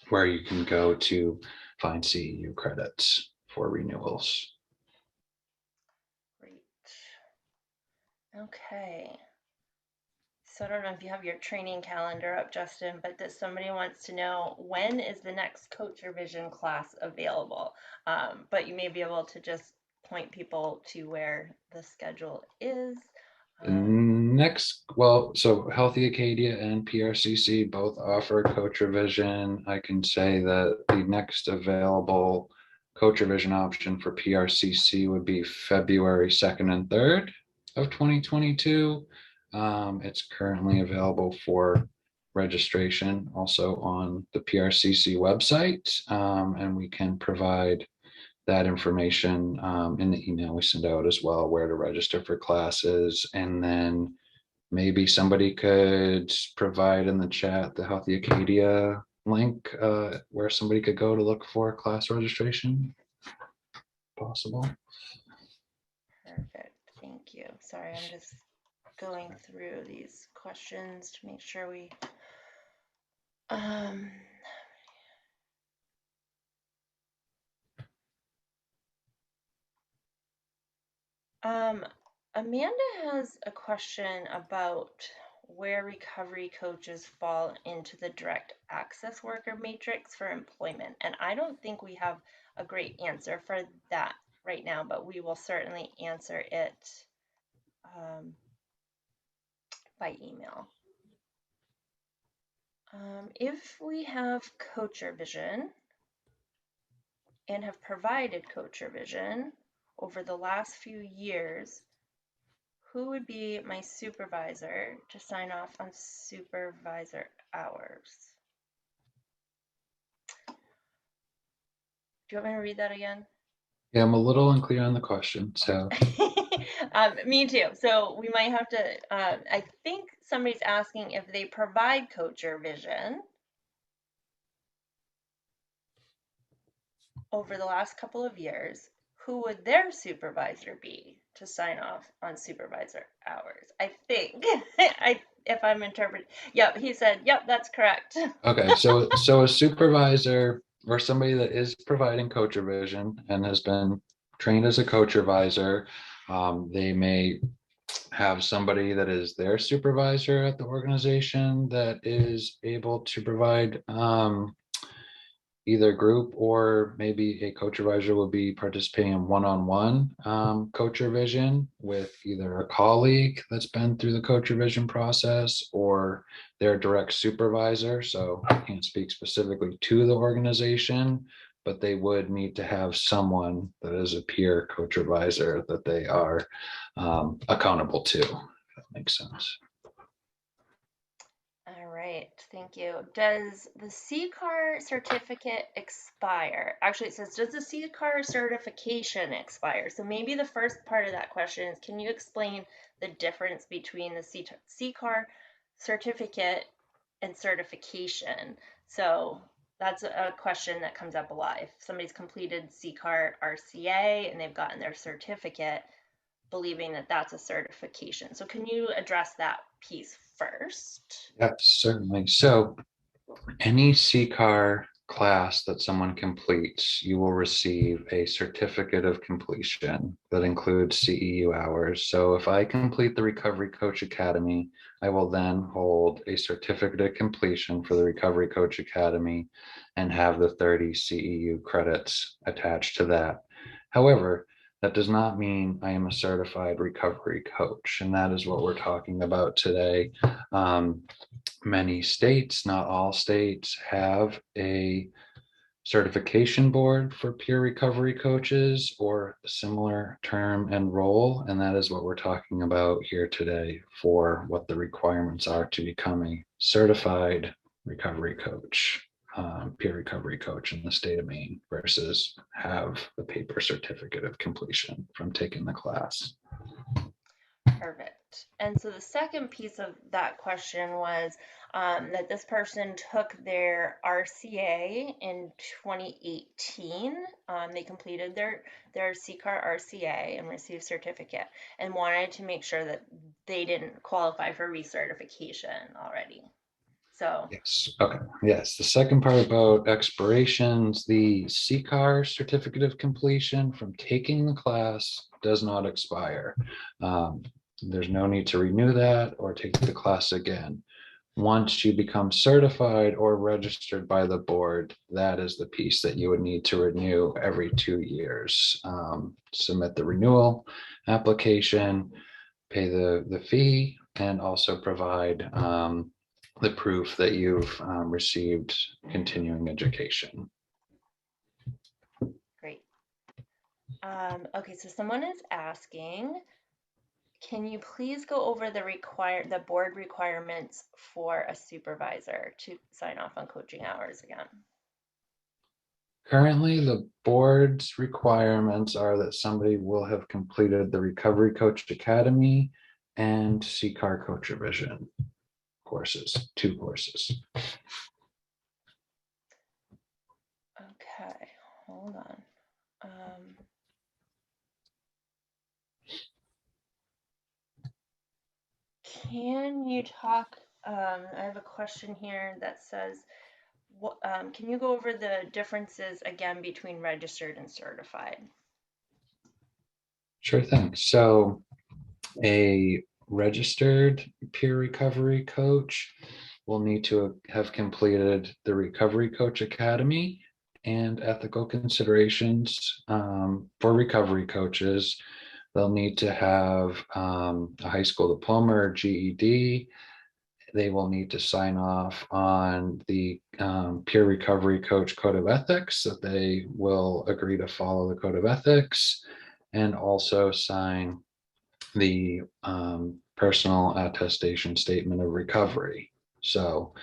where you can go to find CEU credits for renewals. Great. Okay. So I don't know if you have your training calendar up, Justin, but that somebody wants to know, when is the next Coachervision class available? But you may be able to just point people to where the schedule is. So Healthy Acadia and PRCC both offer Coachervision. I can say that the next available Coachervision option for PRCC would be February 2nd and 3rd of 2022. It's currently available for registration also on the PRCC website, and we can provide that information in the email we send out as well, where to register for classes. And then maybe somebody could provide in the chat the Healthy Acadia link where somebody could go to look for class registration. Possible. Perfect. Thank you. Sorry, I'm just going through these questions to make sure we Amanda has a question about where recovery coaches fall into the direct access worker matrix for employment. And I don't think we have a great answer for that right now, but we will certainly answer it by email. If we have Coachervision and have provided Coachervision over the last few years, who would be my supervisor to sign off on supervisor hours? Do you want me to read that again? Yeah, I'm a little unclear on the question, so. Me too. So we might have to, I think somebody's asking if they provide Coachervision over the last couple of years, who would their supervisor be to sign off on supervisor hours? I think, if I'm interpreting, yep, he said, yep, that's correct. Okay, so a supervisor or somebody that is providing Coachervision and has been trained as a Coachervisor, they may have somebody that is their supervisor at the organization that is able to provide either group, or maybe a coach advisor will be participating in one-on-one coach revision with either a colleague that's been through the coach revision process or their direct supervisor. So I can't speak specifically to the organization, but they would need to have someone that is a peer coach advisor that they are accountable to, if that makes sense. All right, thank you. Does the CCAR certificate expire? Actually, it says, does the CCAR certification expire? So maybe the first part of that question is, can you explain the difference between the CCAR certificate and certification? So that's a question that comes up a lot. If somebody's completed CCAR RCA and they've gotten their certificate, believing that that's a certification. So can you address that piece first? Yep, certainly. So any CCAR class that someone completes, you will receive a certificate of completion that includes CEU hours. So if I complete the Recovery Coach Academy, I will then hold a certificate of completion for the Recovery Coach Academy and have the 30 CEU credits attached to that. However, that does not mean I am a certified recovery coach, and that is what we're talking about today. Many states, not all states, have a certification board for peer recovery coaches or a similar term and role, and that is what we're talking about here today for what the requirements are to become a certified recovery coach. Peer recovery coach in the state of Maine versus have the paper certificate of completion from taking the class. Perfect. And so the second piece of that question was that this person took their RCA in 2018. They completed their CCAR RCA and received certificate and wanted to make sure that they didn't qualify for recertification already. So yes, okay, yes. The second part about expirations, the CCAR certificate of completion from taking the class does not expire. There's no need to renew that or take the class again. Once you become certified or registered by the board, that is the piece that you would need to renew every 2 years. Submit the renewal application, pay the fee, and also provide the proof that you've received continuing education. great. Okay, so someone is asking, can you please go over the board requirements for a supervisor to sign off on coaching hours again? Currently, the board's requirements are that somebody will have completed the Recovery Coach Academy and CCAR Coachervision courses, 2 courses. Okay, hold on. Can you talk, I have a question here that says, can you go over the differences again between registered and certified? Sure thing. So a registered peer recovery coach will need to have completed the Recovery Coach Academy and ethical considerations for recovery coaches. They'll need to have a high school diploma or GED. They will need to sign off on the peer recovery coach code of ethics, that they will agree to follow the code of ethics, and also sign the personal attestation statement of recovery. So,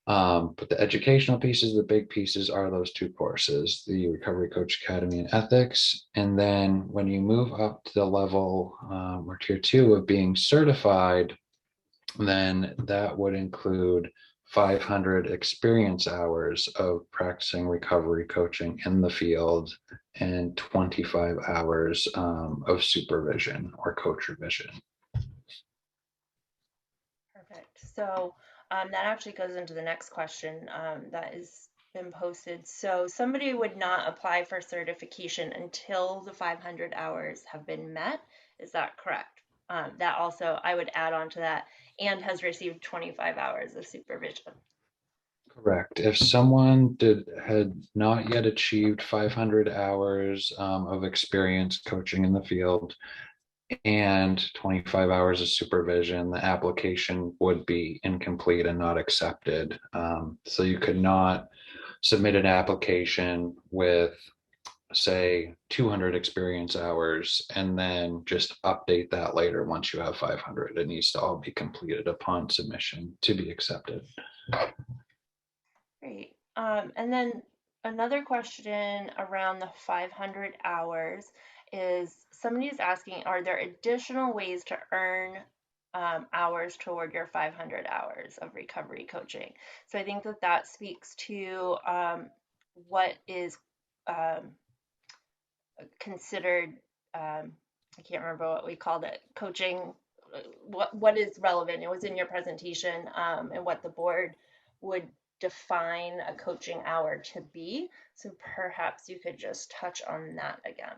but the educational pieces, the big pieces are those two courses, the Recovery Coach Academy and Ethics. And then when you move up to the level or tier 2 of being certified, then that would include 500 experience hours of practicing recovery coaching in the field and 25 hours of supervision or coach revision. Perfect. So that actually goes into the next question that has been posted. So somebody would not apply for certification until the 500 hours have been met. Is that correct? That also, I would add on to that, and has received 25 hours of supervision. Correct. If someone had not yet achieved 500 hours of experience coaching in the field and 25 hours of supervision, the application would be incomplete and not accepted. So you could not submit an application with, say, 200 experience hours and then just update that later once you have 500. It needs to all be completed upon submission to be accepted. Great. And then another question around the 500 hours is somebody is asking, are there additional ways to earn hours toward your 500 hours of recovery coaching? So I think that that speaks to what is considered, I can't remember what we called it, coaching, what is relevant. It was in your presentation, and what the board would define a coaching hour to be. So perhaps you could just touch on that again.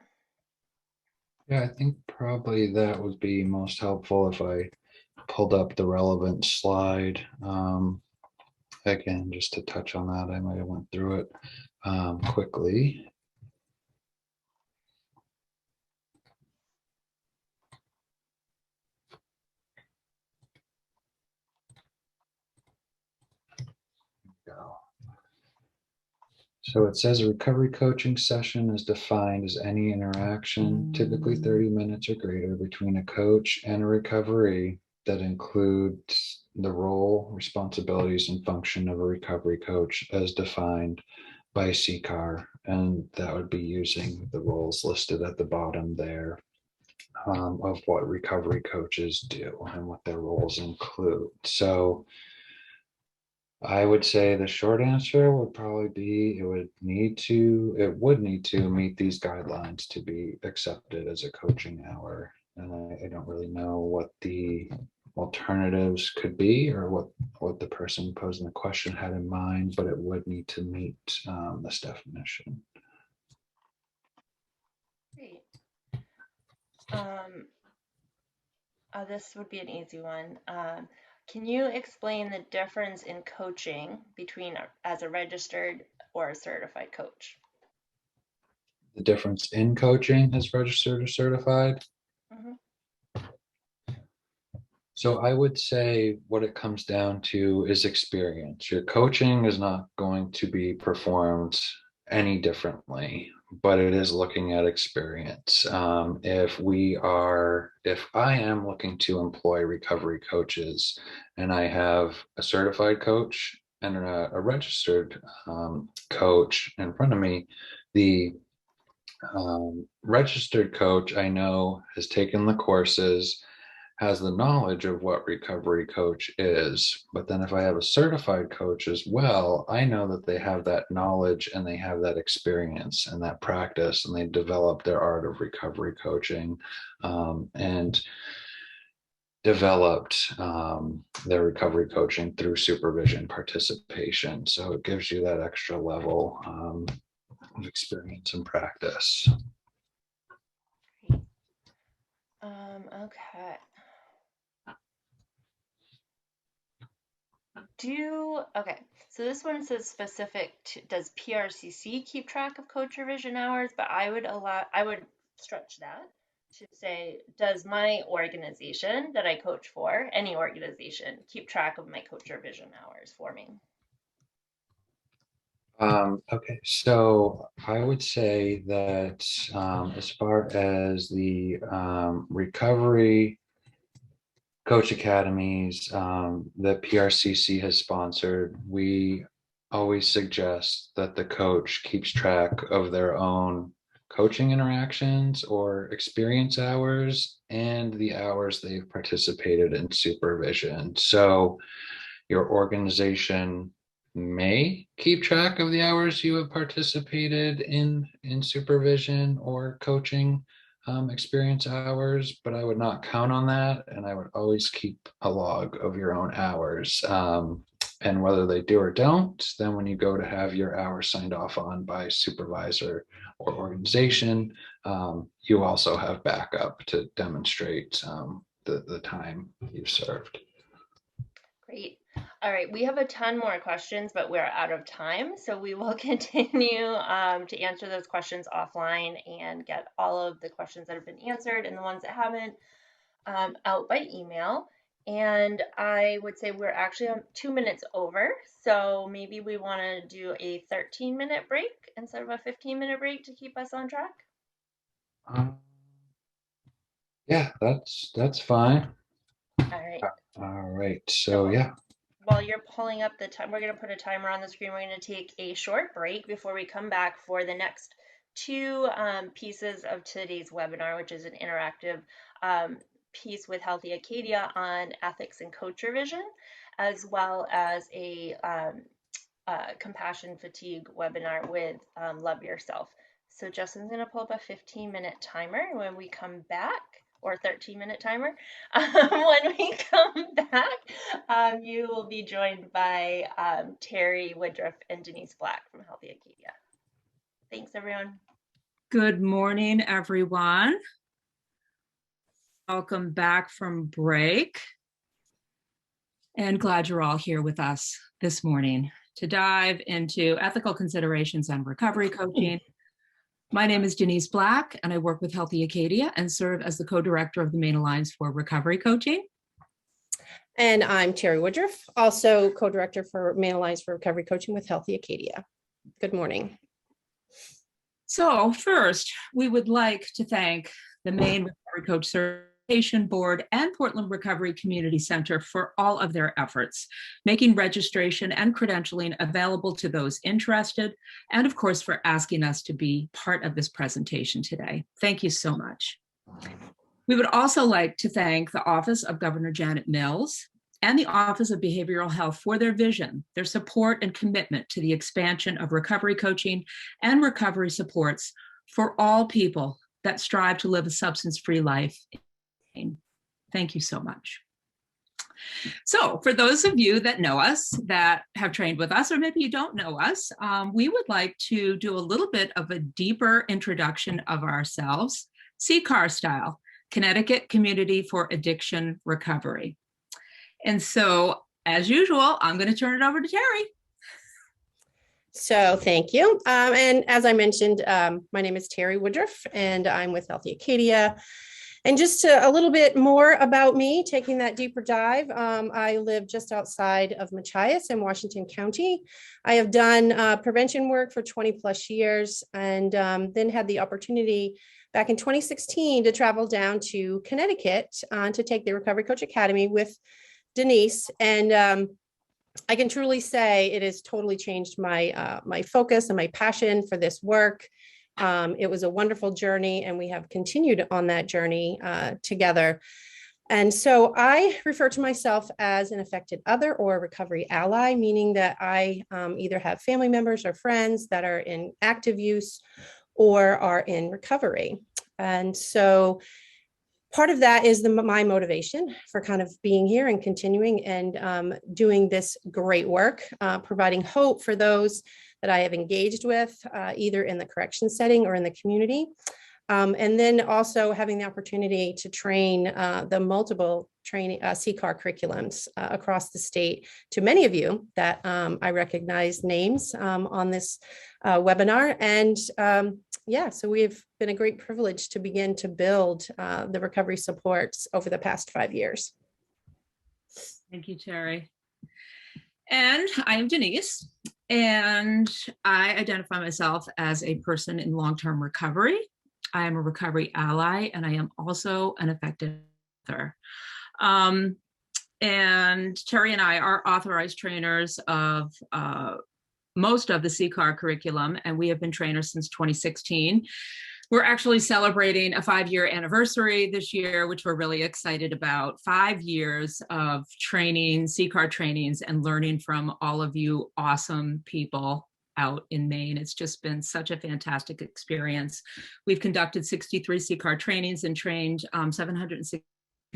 Yeah, I think probably that would be most helpful if I pulled up the relevant slide. Again, just to touch on that, I might have went through it quickly. Go. So it says a recovery coaching session is defined as any interaction, typically 30 minutes or greater, between a coach and a recovery that includes the role, responsibilities, and function of a recovery coach as defined by CCAR. And that would be using the roles listed at the bottom there of what recovery coaches do and what their roles include. So I would say the short answer would probably be it would need to meet these guidelines to be accepted as a coaching hour. And I don't really know what the alternatives could be or what the person posing the question had in mind, but it would need to meet this definition. Great. This would be an easy one. Can you explain the difference in coaching between as a registered or a certified coach? The difference in coaching as registered or certified? Mm-hmm. So I would say what it comes down to is experience. Your coaching is not going to be performed any differently, but it is looking at experience. If I am looking to employ recovery coaches and I have a certified coach and a registered coach in front of me, the registered coach I know has taken the courses, has the knowledge of what recovery coach is. But then if I have a certified coach as well, I know that they have that knowledge and they have that experience and that practice, and they develop their art of recovery coaching and developed their recovery coaching through supervision participation. So it gives you that extra level of experience and practice. Okay. Okay, so this one says specific to, does PRCC keep track of coach revision hours? But I would stretch that to say, does my organization that I coach for, any organization, keep track of my coach revision hours for me? Okay, so I would say that as far as the recovery coach academies that PRCC has sponsored, we always suggest that the coach keeps track of their own coaching interactions or experience hours and the hours they've participated in supervision. So your organization may keep track of the hours you have participated in supervision or coaching experience hours, but I would not count on that. And I would always keep a log of your own hours. And whether they do or don't, then when you go to have your hours signed off on by supervisor or organization, you also have backup to demonstrate the time you've served. Great. All right, we have a ton more questions, but we're out of time. So we will continue to answer those questions offline and get all of the questions that have been answered and the ones that haven't out by email. And I would say we're actually 2 minutes over. So maybe we want to do a 13-minute break instead of a 15-minute break to keep us on track. Yeah, that's fine. All right. All right. So yeah. While you're pulling up the time, we're going to put a timer on the screen. We're going to take a short break before we come back for the next two pieces of today's webinar, which is an interactive piece with Healthy Acadia on ethics and Coachervision, as well as a compassion fatigue webinar with Love Yourself. So Justin's going to pull up a 15-minute timer when we come back, or 13-minute timer. When we come back, you will be joined by Terry Woodruff and Denise Black from Healthy Acadia. Thanks, everyone. Good morning, everyone. Welcome back from break. And glad you're all here with us this morning to dive into ethical considerations and recovery coaching. My name is Denise Black, and I work with Healthy Acadia and serve as the co-director of the Maine Alliance for Recovery Coaching. And I'm Terry Woodruff, also co-director for Maine Alliance for Recovery Coaching with Healthy Acadia. Good morning. So first, we would like to thank the Maine Recovery Coach Certification Board and Portland Recovery Community Center for all of their efforts, making registration and credentialing available to those interested, and of course, for asking us to be part of this presentation today. Thank you so much. We would also like to thank the Office of Governor Janet Mills and the Office of Behavioral Health for their vision, their support and commitment to the expansion of recovery coaching and recovery supports for all people that strive to live a substance-free life. Thank you so much. So for those of you that know us, that have trained with us, or maybe you don't know us, we would like to do a little bit of a deeper introduction of ourselves, CCAR style, Connecticut Community for Addiction Recovery. And so, as usual, I'm going to turn it over to Terry. So thank you. And as I mentioned, my name is Terry Woodruff, and I'm with Healthy Acadia. And just a little bit more about me, taking that deeper dive. I live just outside of Machias in Washington County. I have done prevention work for 20 plus years, and then had the opportunity back in 2016 to travel down to Connecticut to take the Recovery Coach Academy with Denise. And I can truly say it has totally changed my my focus and my passion for this work. It was a wonderful journey, and we have continued on that journey together. And so I refer to myself as an affected other or a recovery ally, meaning that I either have family members or friends that are in active use or are in recovery. And so part of that is my motivation for kind of being here and continuing and doing this great work, providing hope for those that I have engaged with, either in the correction setting or in the community. And then also having the opportunity to train the multiple training CCAR curriculums across the state to many of you that I recognize names on this webinar. And yeah, so we've been a great privilege to begin to build the recovery supports over the past 5 years. Thank you, Terry. And I am Denise. And I identify myself as a person in long-term recovery. I am a recovery ally, and I am also an effective author. And Terry and I are authorized trainers of most of the CCAR curriculum, and we have been trainers since 2016. We're actually celebrating a 5-year anniversary this year, which we're really excited about. 5 years of training, CCAR trainings, and learning from all of you awesome people out in Maine. It's just been such a fantastic experience. We've conducted 63 CCAR trainings and trained 762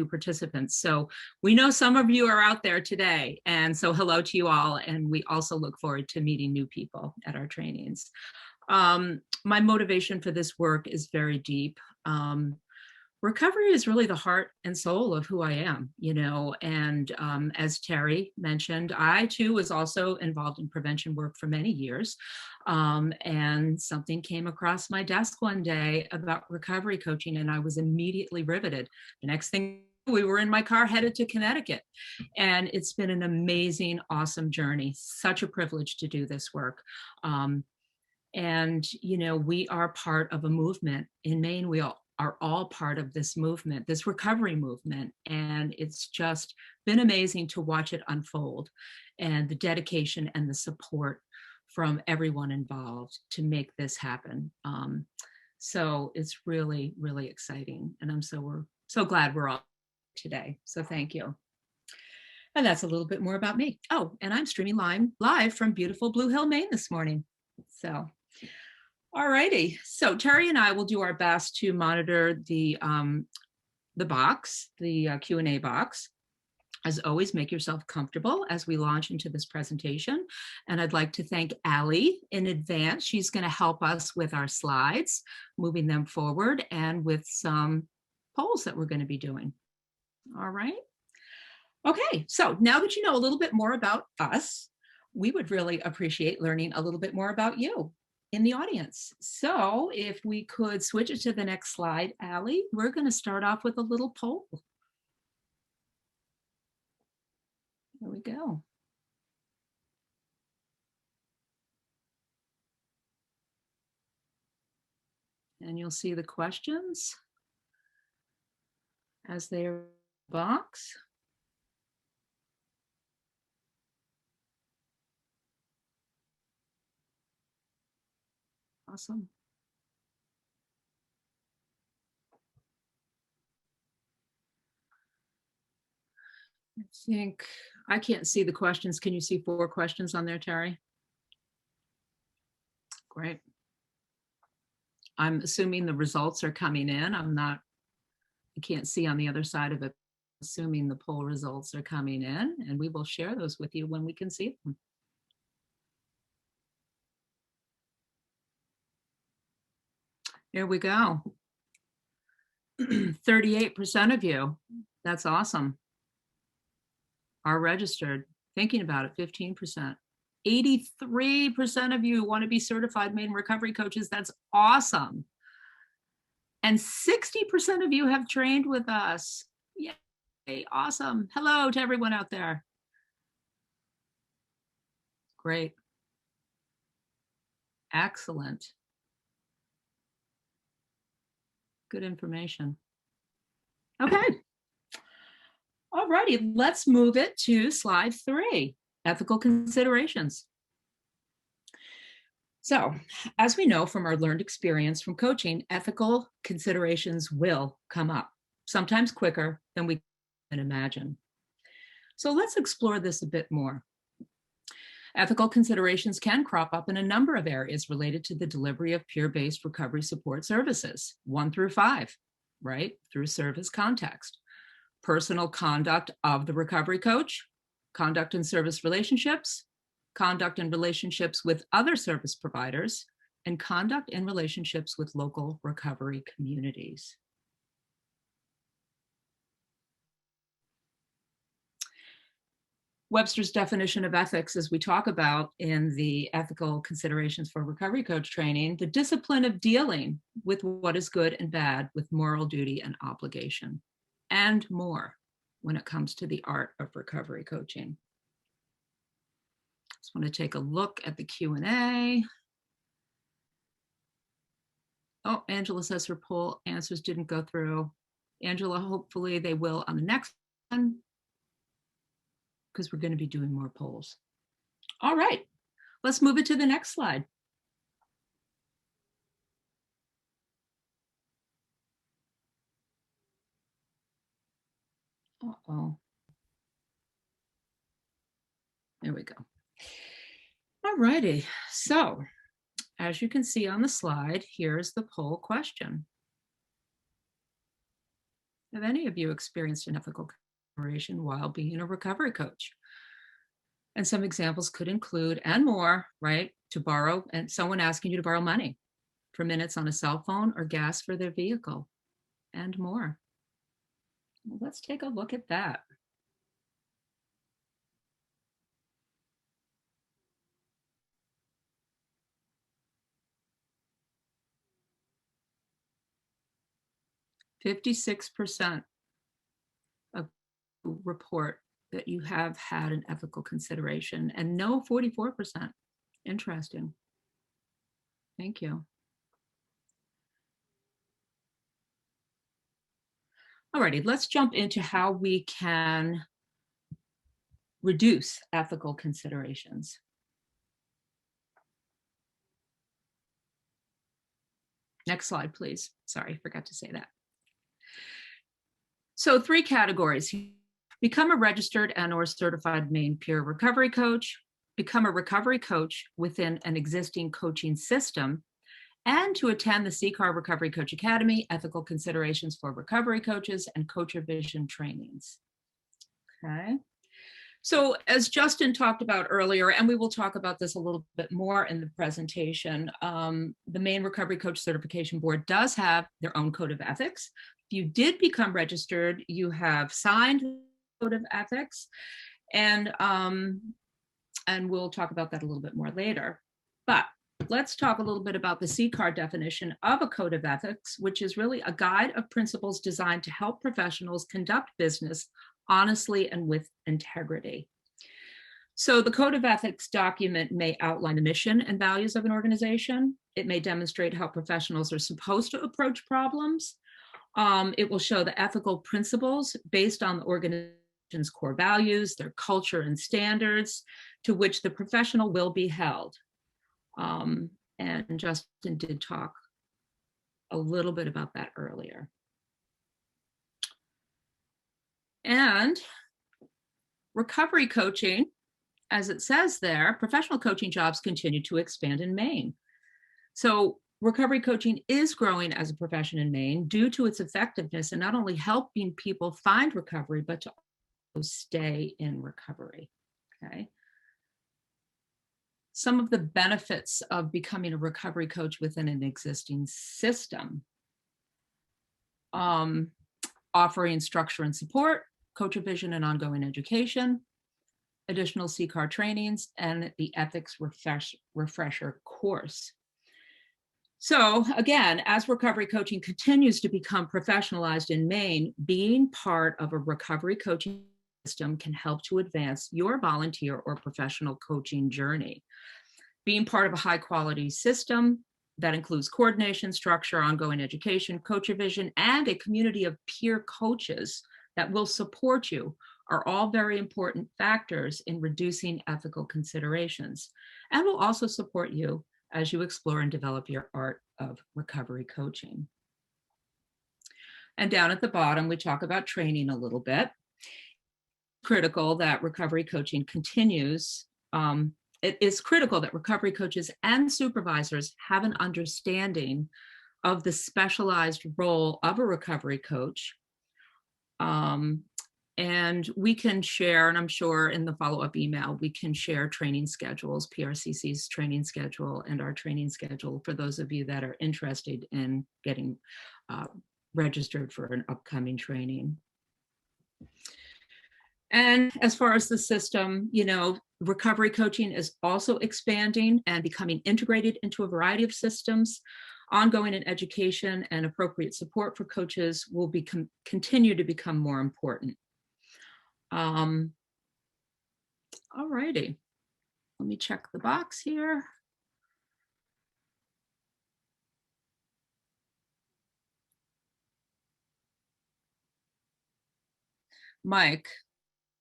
participants. So we know some of you are out there today. And so hello to you all. And we also look forward to meeting new people at our trainings. My motivation for this work is very deep. Recovery is really the heart and soul of who I am, you know, and as Terry mentioned, I too was also involved in prevention work for many years. And something came across my desk one day about recovery coaching, and I was immediately riveted. The next thing, we were in my car headed to Connecticut, and it's been an amazing, awesome journey. Such a privilege to do this work. And, you know, we are part of a movement in Maine. We are all part of this movement, this recovery movement. And it's just been amazing to watch it unfold, and the dedication and the support from everyone involved to make this happen. So it's really, really exciting. And we're so glad we're all today. So thank you. And that's a little bit more about me. Oh, and I'm streaming live from beautiful Blue Hill, Maine this morning. So, all righty. So Terry and I will do our best to monitor the box, the Q&A box. As always, make yourself comfortable as we launch into this presentation. And I'd like to thank Allie in advance. She's going to help us with our slides, moving them forward, and with some polls that we're going to be doing. All right. Okay, so now that you know a little bit more about us, we would really appreciate learning a little bit more about you in the audience. So if we could switch it to the next slide, Allie, we're going to start off with a little poll. There we go. And you'll see the questions as they're in the box. Awesome. I think I can't see the questions. Can you see 4 questions on there, Terry? Great. I'm assuming the results are coming in. I can't see on the other side of it. Assuming the poll results are coming in, and we will share those with you when we can see them. Here we go. 38% of you, that's awesome, are registered. Thinking about it, 15%. 83% of you want to be certified Maine recovery coaches. That's awesome. And 60% of you have trained with us. Yay, awesome. Hello to everyone out there. Great. Excellent. Good information. Okay. All righty, let's move it to slide 3, ethical considerations. So, as we know from our learned experience from coaching, ethical considerations will come up, sometimes quicker than we can imagine. So let's explore this a bit more. Ethical considerations can crop up in a number of areas related to the delivery of peer-based recovery support services, 1 through 5, right? Through service context. Personal conduct of the recovery coach, conduct in service relationships, conduct in relationships with other service providers, and conduct in relationships with local recovery communities. Webster's definition of ethics, as we talk about in the ethical considerations for recovery coach training, the discipline of dealing with what is good and bad with moral duty and obligation, and more when it comes to the art of recovery coaching. Just want to take a look at the Q&A. Oh, Angela says her poll answers didn't go through. Angela, hopefully they will on the next one, because we're going to be doing more polls. All right, let's move it to the next slide. Uh-oh. There we go. All righty, so as you can see on the slide, here's the poll question. Have any of you experienced unethical consideration while being a recovery coach? And some examples could include, and more, right, to borrow, and someone asking you to borrow money for minutes on a cell phone or gas for their vehicle, and more. Well, let's take a look at that. %56% of report that you have had an ethical consideration, and no 44%. Interesting. Thank you. Alrighty, let's jump into how we can reduce ethical considerations. Next slide, please. Sorry, forgot to say that. So 3 categories: become a registered and or certified Maine peer recovery coach, become a recovery coach within an existing coaching system, and to attend the CCAR Recovery Coach Academy, Ethical Considerations for Recovery Coaches, and Coachervision trainings. Okay. So as Justin talked about earlier, and we will talk about this a little bit more in the presentation, the Maine Recovery Coach Certification Board does have their own code of ethics. If you did become registered, you have signed the code of ethics, and we'll talk about that a little bit more later. But let's talk a little bit about the CCAR definition of a code of ethics, which is really a guide of principles designed to help professionals conduct business honestly and with integrity. So the code of ethics document may outline the mission and values of an organization. It may demonstrate how professionals are supposed to approach problems. It will show the ethical principles based on the organization's core values, their culture and standards, to which the professional will be held. And Justin did talk a little bit about that earlier. And recovery coaching, as it says there, professional coaching jobs continue to expand in Maine. So recovery coaching is growing as a profession in Maine due to its effectiveness in not only helping people find recovery, but to also stay in recovery. Okay. Some of the benefits of becoming a recovery coach within an existing system: offering structure and support, Coachervision and ongoing education, additional CCAR trainings, and the ethics refresher course. So again, as recovery coaching continues to become professionalized in Maine, being part of a recovery coaching system can help to advance your volunteer or professional coaching journey. Being part of a high quality system that includes coordination, structure, ongoing education, Coachervision, and a community of peer coaches that will support you are all very important factors in reducing ethical considerations, and will also support you as you explore and develop your art of recovery coaching. And down at the bottom, we talk about training a little bit. Critical that recovery coaching continues. It is critical that recovery coaches and supervisors have an understanding of the specialized role of a recovery coach. And we can share, and I'm sure in the follow-up email, we can share training schedules, PRCC's training schedule and our training schedule for those of you that are interested in getting registered for an upcoming training. And as far as the system, you know, recovery coaching is also expanding and becoming integrated into a variety of systems. Ongoing in education and appropriate support for coaches will continue to become more important. All righty. Let me check the box here. Mike,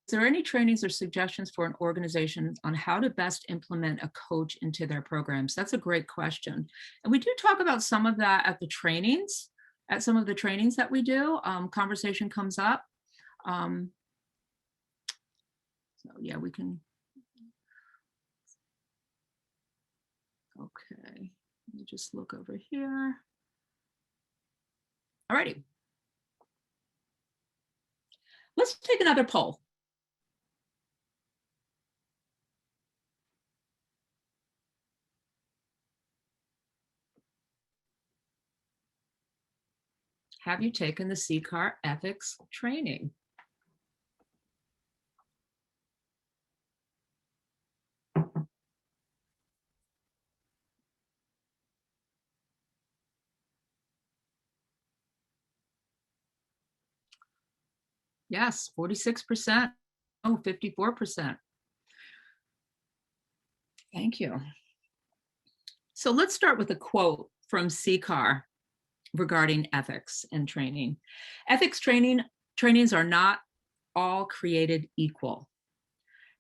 is there any trainings or suggestions for an organization on how to best implement a coach into their programs? That's a great question. And we do talk about some of that at the trainings, at some of the trainings that we do. Conversation comes up. So yeah, we can. Okay, let me just look over here. All righty. Let's take another poll. Have you taken the CCAR ethics training? Yes, 46%. Oh, 54%. Thank you. So let's start with a quote from CCAR regarding ethics and training. Ethics trainings are not all created equal.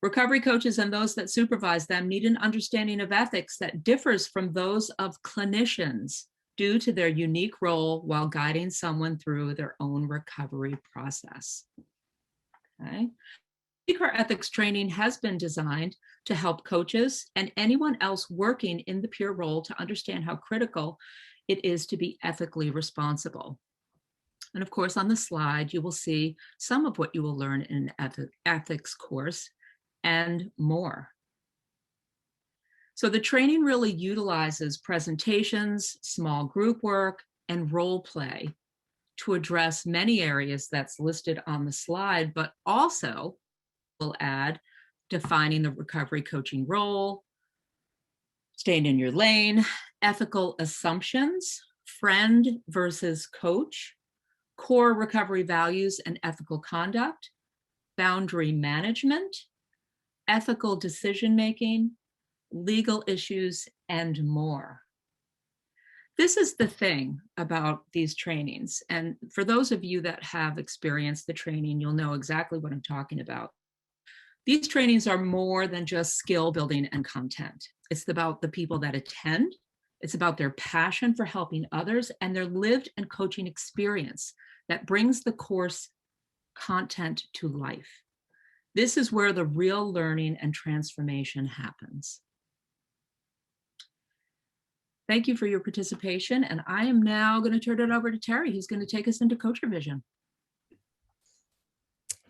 Recovery coaches and those that supervise them need an understanding of ethics that differs from those of clinicians due to their unique role while guiding someone through their own recovery process. Okay. CCAR ethics training has been designed to help coaches and anyone else working in the peer role to understand how critical it is to be ethically responsible. And of course, on the slide, you will see some of what you will learn in an ethics course and more. So the training really utilizes presentations, small group work, and role play to address many areas that's listed on the slide, but also will add defining the recovery coaching role, staying in your lane, ethical assumptions, friend versus coach, core recovery values and ethical conduct, boundary management, ethical decision-making, legal issues, and more. This is the thing about these trainings. And for those of you that have experienced the training, you'll know exactly what I'm talking about. These trainings are more than just skill building and content. It's about the people that attend. It's about their passion for helping others and their lived and coaching experience that brings the course content to life. This is where the real learning and transformation happens. Thank you for your participation. And I am now going to turn it over to Terry, who's going to take us into Coachervision.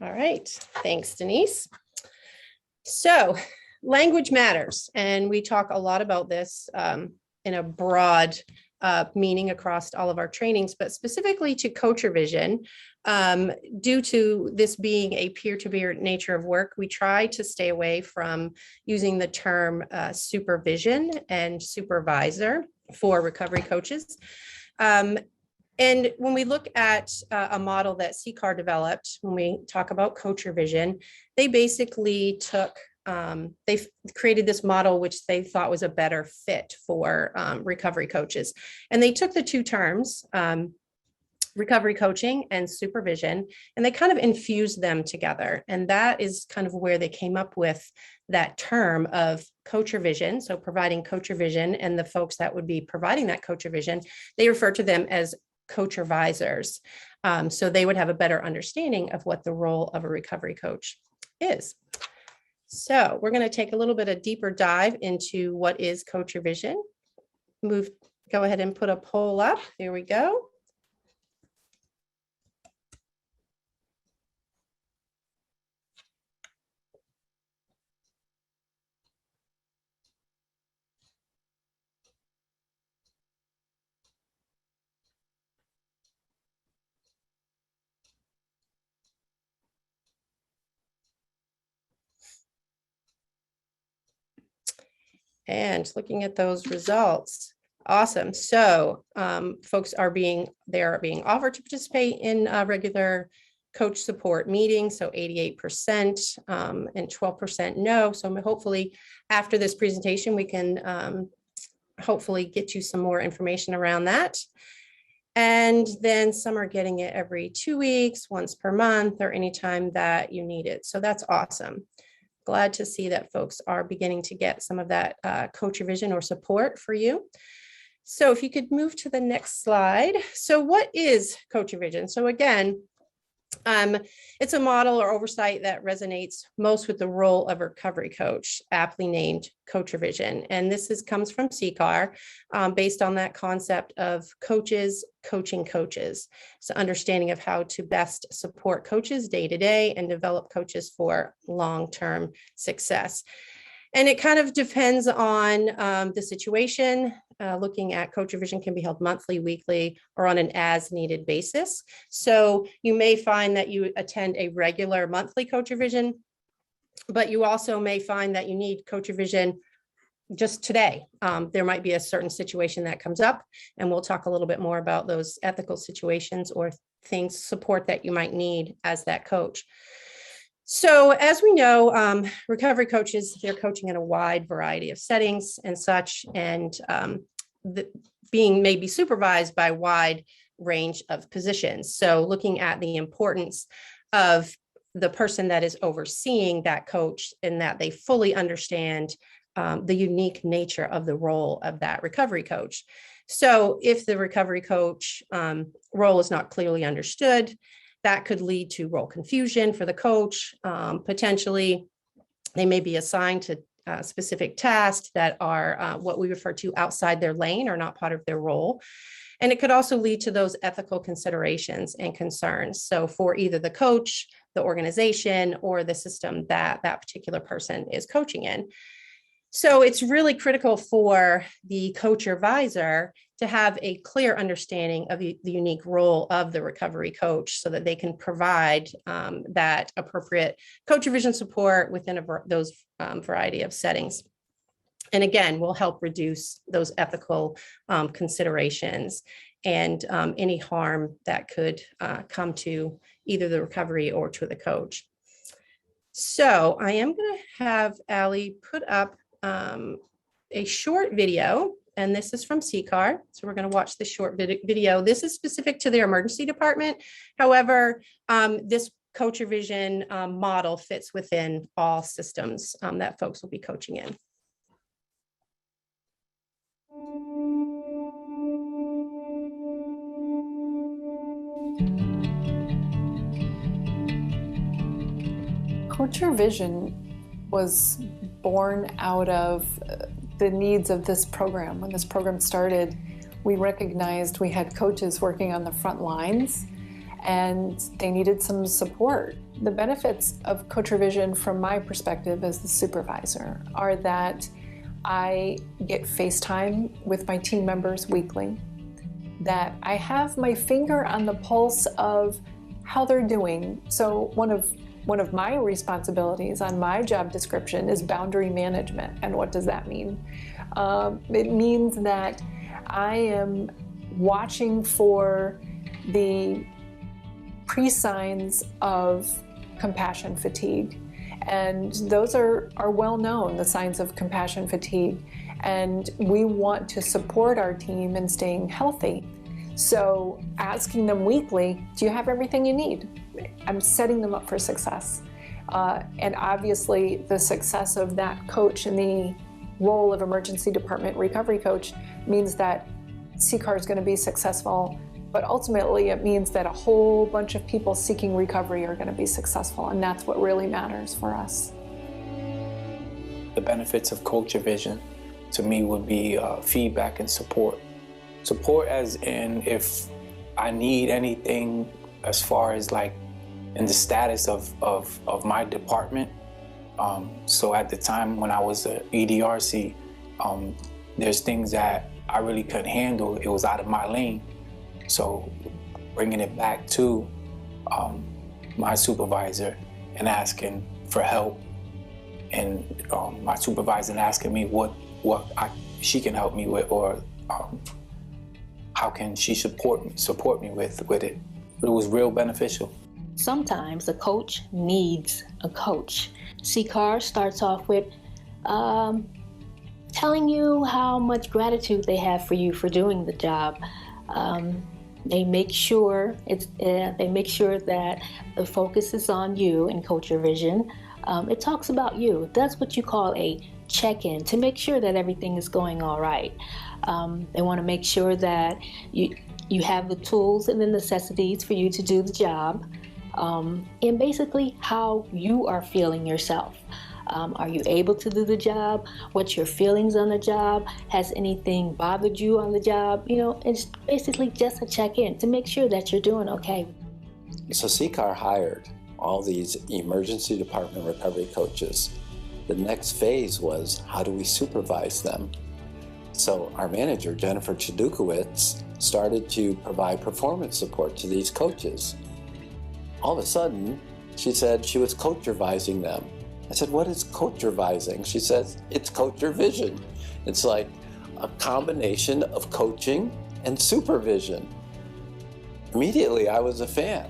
All right. Thanks, Denise. So language matters. And we talk a lot about this in a broad meaning across all of our trainings, but specifically to Coachervision, due to this being a peer-to-peer nature of work, we try to stay away from using the term supervision and supervisor for recovery coaches. And when we look at a model that CCAR developed, when we talk about Coachervision, they basically took, they created this model which they thought was a better fit for recovery coaches. And they took the two terms, recovery coaching and supervision, and they kind of infused them together. And that is kind of where they came up with that term of Coachervision. So providing Coachervision, and the folks that would be providing that Coachervision, they refer to them as Coachervisors. So they would have a better understanding of what the role of a recovery coach is. So we're going to take a little bit of deeper dive into what is Coachervision. Go ahead and put a poll up. Here we go. And looking at those results, awesome. So folks are being offered to participate in regular coach support meetings, so 88%, and 12% no. So hopefully after this presentation, we can hopefully get you some more information around that. And then some are getting it every 2 weeks, once per month, or anytime that you need it. So that's awesome. Glad to see that folks are beginning to get some of that Coachervision or support for you. So if you could move to the next slide. So what is Coachervision? So again, it's a model or oversight that resonates most with the role of a recovery coach, aptly named Coachervision. And this comes from CCAR, based on that concept of coaches coaching coaches. So understanding of how to best support coaches day to day and develop coaches for long-term success. And it kind of depends on the situation. Looking at Coachervision can be held monthly, weekly, or on an as-needed basis. So you may find that you attend a regular monthly Coachervision, but you also may find that you need Coachervision just today. There might be a certain situation that comes up, and we'll talk a little bit more about those ethical situations or things, support that you might need as that coach. So as we know, recovery coaches, they're coaching in a wide variety of settings and such, and being maybe supervised by a wide range of positions. So looking at the importance of the person that is overseeing that coach and that they fully understand the unique nature of the role of that recovery coach. So if the recovery coach role is not clearly understood, that could lead to role confusion for the coach. Potentially, they may be assigned to specific tasks that are what we refer to outside their lane or not part of their role. And it could also lead to those ethical considerations and concerns. So for either the coach, the organization, or the system that that particular person is coaching in. So it's really critical for the coach or advisor to have a clear understanding of the unique role of the recovery coach so that they can provide that appropriate Coachervision support within those variety of settings. And again, will help reduce those ethical considerations and any harm that could come to either the recovery or to the coach. So I am going to have Allie put up a short video, and this is from CCAR. So we're going to watch the short video. This is specific to their emergency department. However, this Coachervision model fits within all systems that folks will be coaching in. Coachervision was born out of the needs of this program. When this program started, we recognized we had coaches working on the front lines and they needed some support. The benefits of Coachervision from my perspective as the supervisor are that I get FaceTime with my team members weekly, that I have my finger on the pulse of how they're doing. So one of my responsibilities on my job description is boundary management. And what does that mean? It means that I am watching for the pre-signs of compassion fatigue. And those are well known, the signs of compassion fatigue. And we want to support our team in staying healthy. So asking them weekly, do you have everything you need? I'm setting them up for success. And obviously the success of that coach in the role of emergency department recovery coach means that CCAR is going to be successful, but ultimately it means that a whole bunch of people seeking recovery are going to be successful, and that's what really matters for us. The benefits of Coachervision to me would be feedback and support. Support as in if I need anything as far as like in the status of my department. So at the time when I was at EDRC, there's things that I really couldn't handle. It was out of my lane. So bringing it back to my supervisor and asking for help, and my supervisor asking me what she can help me with, or how can she support me with it. It was real beneficial. Sometimes a coach needs a coach. CCAR starts off with telling you how much gratitude they have for you for doing the job. They make sure that the focus is on you in Coachervision. It talks about you. That's what you call a check-in to make sure that everything is going all right. They want to make sure that you have the tools and the necessities for you to do the job, and basically how you are feeling yourself. Are you able to do the job? What's your feelings on the job? Has anything bothered you on the job? You know, it's basically just a check-in to make sure that you're doing okay. So CCAR hired all these emergency department recovery coaches. The next phase was, how do we supervise them? So our manager, Jennifer Chudukowicz, started to provide performance support to these coaches. All of a sudden, she said she was coachervising them. I said, what is coachervising? She says, it's Coachervision. It's like a combination of coaching and supervision. Immediately, I was a fan.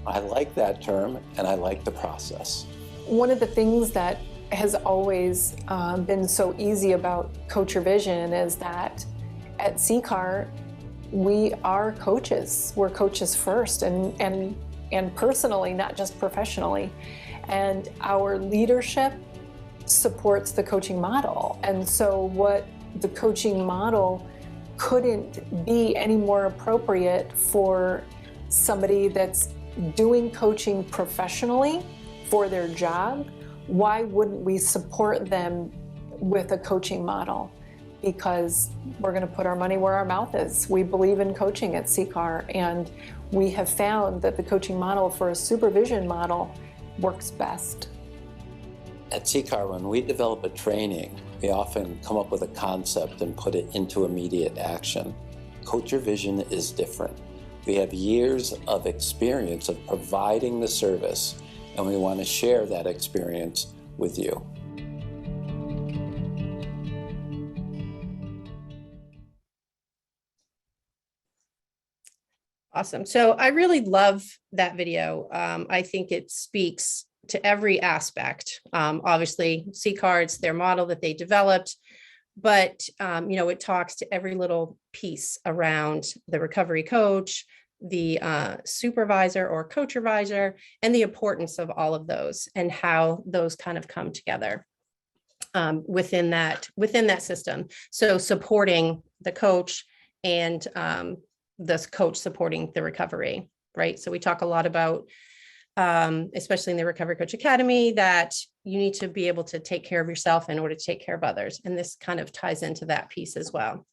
I like that term, and I like the process. One of the things that has always been so easy about Coachervision is that at CCAR, we are coaches. We're coaches first, and personally, not just professionally. And our leadership supports the coaching model. And so what the coaching model couldn't be any more appropriate for somebody that's doing coaching professionally for their job. Why wouldn't we support them with a coaching model? Because we're going to put our money where our mouth is. We believe in coaching at CCAR, and we have found that the coaching model for a supervision model works best. At CCAR, when we develop a training, we often come up with a concept and put it into immediate action. Coachervision is different. We have years of experience of providing the service, and we want to share that experience with you. Awesome. So I really love that video. I think it speaks to every aspect. Obviously, CCAR, it's their model that they developed, but it talks to every little piece around the recovery coach, the supervisor or coachervisor, and the importance of all of those and how those kind of come together within that system. So supporting the coach and this coach supporting the recovery, right? So we talk a lot about, especially in the Recovery Coach Academy, that you need to be able to take care of yourself in order to take care of others. And this kind of ties into that piece as well.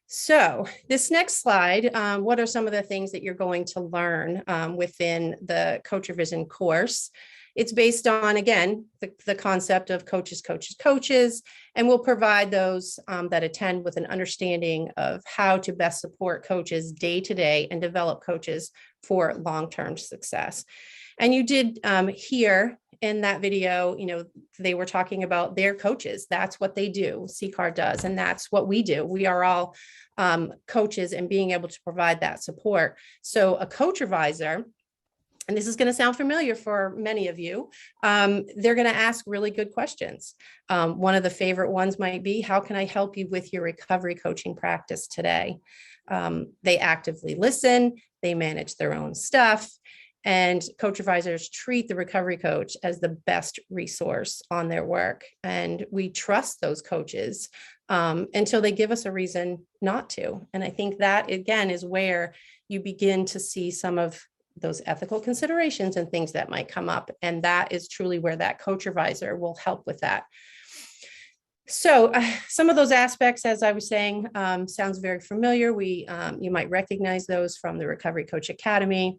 So this next slide, what are some of the things that you're going to learn within the Coachervision course? It's based on, again, the concept of coaches, coaches, coaches, and we'll provide those that attend with an understanding of how to best support coaches day to day and develop coaches for long-term success. And you did hear in that video, they were talking about their coaches. That's what they do, CCAR does, and that's what we do. We are all coaches and being able to provide that support. So a coachervisor, and this is going to sound familiar for many of you, they're going to ask really good questions. One of the favorite ones might be, how can I help you with your recovery coaching practice today? They actively listen, they manage their own stuff, and coachervisors treat the recovery coach as the best resource on their work. And we trust those coaches until they give us a reason not to. And I think that, again, is where you begin to see some of those ethical considerations and things that might come up. And that is truly where that coachervisor will help with that. So some of those aspects, as I was saying, sounds very familiar. You might recognize those from the Recovery Coach Academy.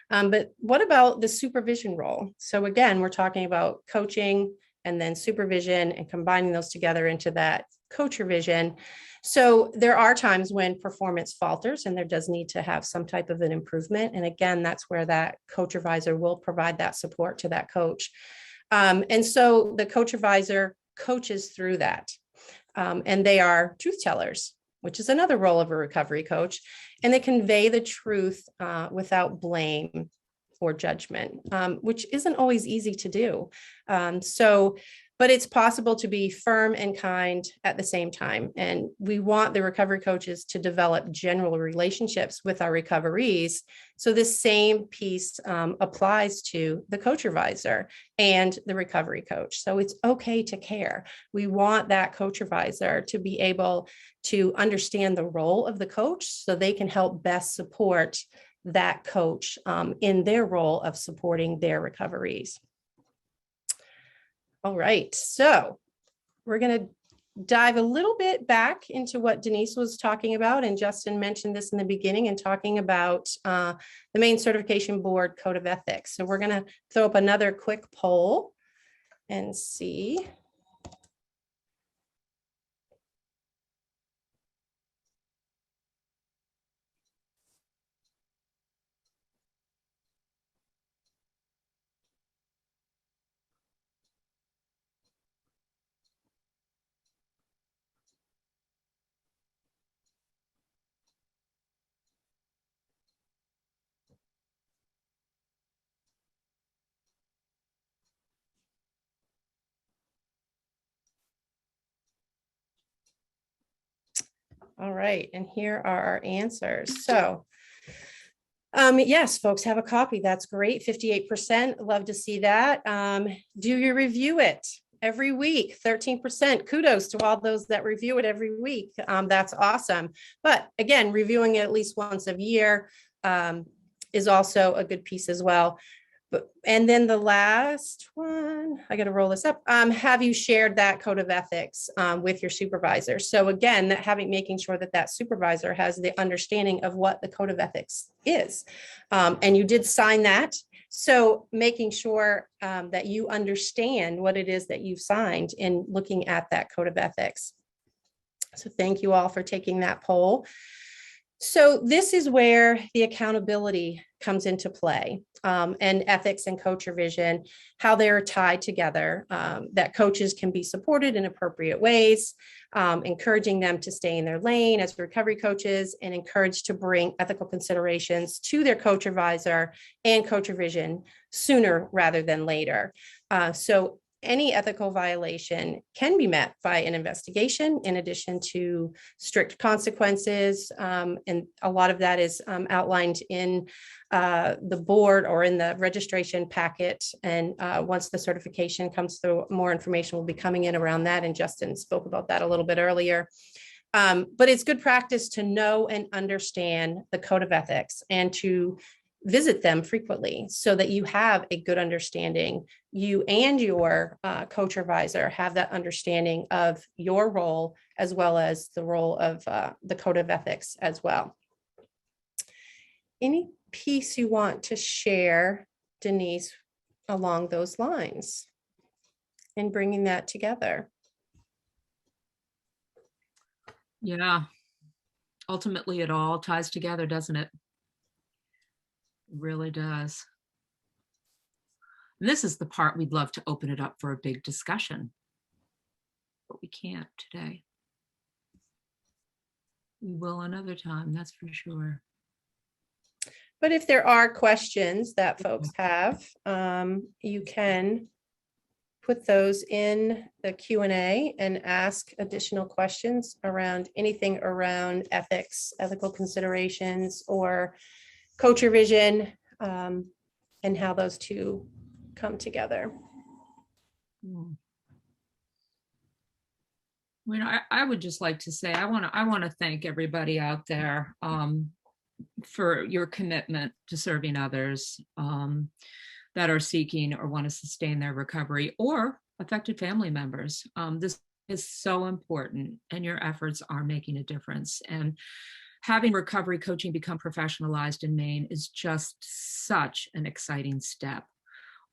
But what about the supervision role? So again, we're talking about coaching and then supervision and combining those together into that Coachervision. So there are times when performance falters and there does need to have some type of an improvement. And again, that's where that coachervisor will provide that support to that coach. And so the coachervisor coaches through that. And they are truth tellers, which is another role of a recovery coach. And they convey the truth without blame poor judgment, which isn't always easy to do. But it's possible to be firm and kind at the same time. And we want the recovery coaches to develop general relationships with our recoveries. So this same piece applies to the coachervisor and the recovery coach. So it's okay to care. We want that coachervisor to be able to understand the role of the coach so they can help best support that coach in their role of supporting their recoveries. All right, so we're going to dive a little bit back into what Denise was talking about, and Justin mentioned this in the beginning and talking about the Maine Certification Board Code of Ethics. So we're going to throw up another quick poll and see. All right, and here are our answers. So yes, folks have a copy. That's great. 58%. Love to see that. Do you review it every week? 13%. Kudos to all those that review it every week. That's awesome. But again, reviewing it at least once a year is also a good piece as well. And then the last one, I got to roll this up. Have you shared that code of ethics with your supervisor? So again, making sure that that supervisor has the understanding of what the code of ethics is. And you did sign that. So making sure that you understand what it is that you've signed in looking at that code of ethics. So thank you all for taking that poll. So this is where the accountability comes into play, and ethics and Coachervision, how they're tied together, that coaches can be supported in appropriate ways, encouraging them to stay in their lane as recovery coaches, and encouraged to bring ethical considerations to their Coachervisor and Coachervision sooner rather than later. So any ethical violation can be met by an investigation in addition to strict consequences. And a lot of that is outlined in the board or in the registration packet. And once the certification comes through, more information will be coming in around that. And Justin spoke about that a little bit earlier. But it's good practice to know and understand the code of ethics and to visit them frequently so that you have a good understanding. You and your coachervisor have that understanding of your role as well as the role of the code of ethics as well. Any piece you want to share, Denise, along those lines and bringing that together? Yeah, ultimately it all ties together, doesn't it? Really does. And this is the part we'd love to open it up for a big discussion, but we can't today. We will another time, that's for sure. But if there are questions that folks have, you can put those in the Q&A and ask additional questions around anything around ethics, ethical considerations, or Coachervision, and how those two come together. You know, I would just like to say I want to thank everybody out there for your commitment to serving others that are seeking or want to sustain their recovery, or affected family members. This is so important, and your efforts are making a difference. And having recovery coaching become professionalized in Maine is just such an exciting step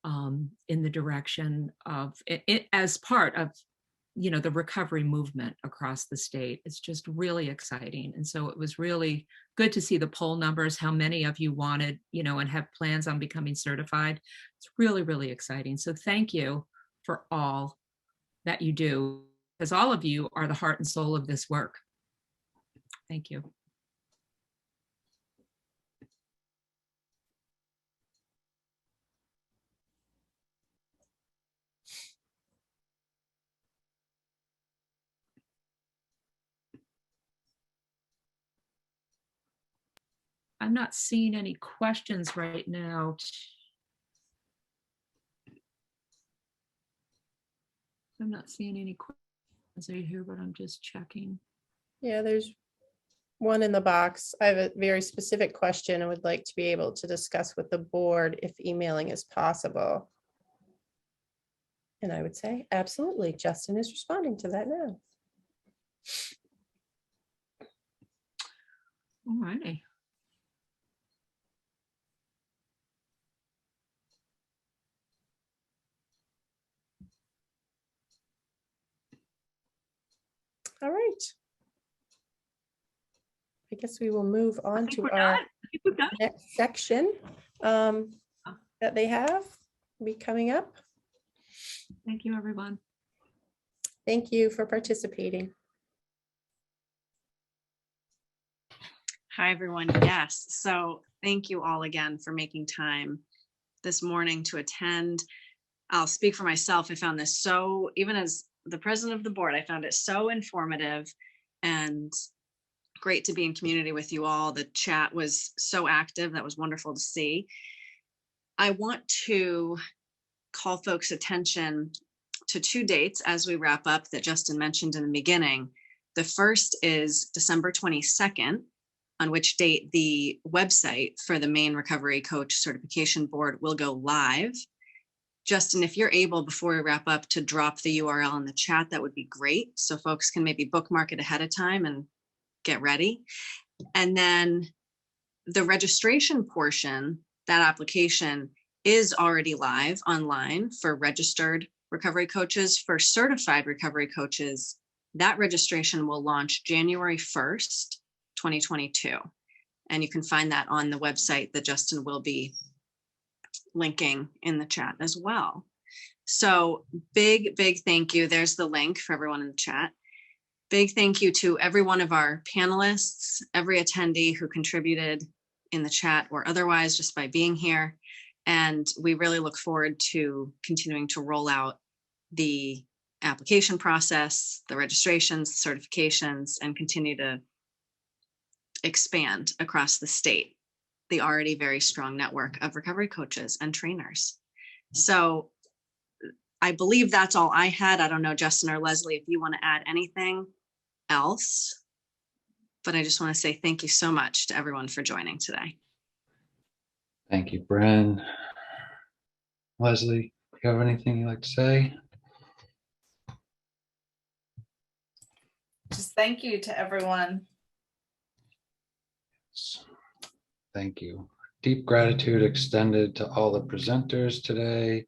in the direction of it as part of, you know, the recovery movement across the state. It's just really exciting. And so it was really good to see the poll numbers, how many of you wanted, you know, and have plans on becoming certified. It's really, really exciting. So thank you for all that you do, because all of you are the heart and soul of this work. Thank you. I'm not seeing any questions right now. I'm not seeing any questions right here, but I'm just checking. Yeah, there's one in the box. I have a very specific question I would like to be able to discuss with the board if emailing is possible. And I would say, absolutely. Justin is responding to that now. All righty. All right. I guess we will move on to we're our done. I think we're done. next section that they have be coming up. Thank you, everyone. Thank you for participating. Hi, everyone. Yes. So thank you all again for making time this morning to attend. I'll speak for myself. I found this so, even as the president of the board, I found it so informative and great to be in community with you all. The chat was so active. That was wonderful to see. I want to call folks' attention to 2 dates as we wrap up that Justin mentioned in the beginning. The first is December 22nd, on which date the website for the Maine Recovery Coach Certification Board will go live. Justin, if you're able, before we wrap up, to drop the URL in the chat, that would be great. So folks can maybe bookmark it ahead of time and get ready. And then the registration portion, that application is already live online for registered recovery coaches. For certified recovery coaches, that registration will launch January 1st, 2022. And you can find that on the website that Justin will be linking in the chat as well. So big thank you. There's the link for everyone in the chat. Big thank you to every one of our panelists, every attendee who contributed in the chat or otherwise just by being here. And we really look forward to continuing to roll out the application process, the registrations, the certifications, and continue to expand across the state the already very strong network of recovery coaches and trainers. So I believe that's all I had. I don't know, Justin or Leslie, if you want to add anything else, but I just want to say thank you so much to everyone for joining today. Thank you, Bren. Leslie, do you have anything you'd like to say? Just thank you to everyone. Thank you. Deep gratitude extended to all the presenters today.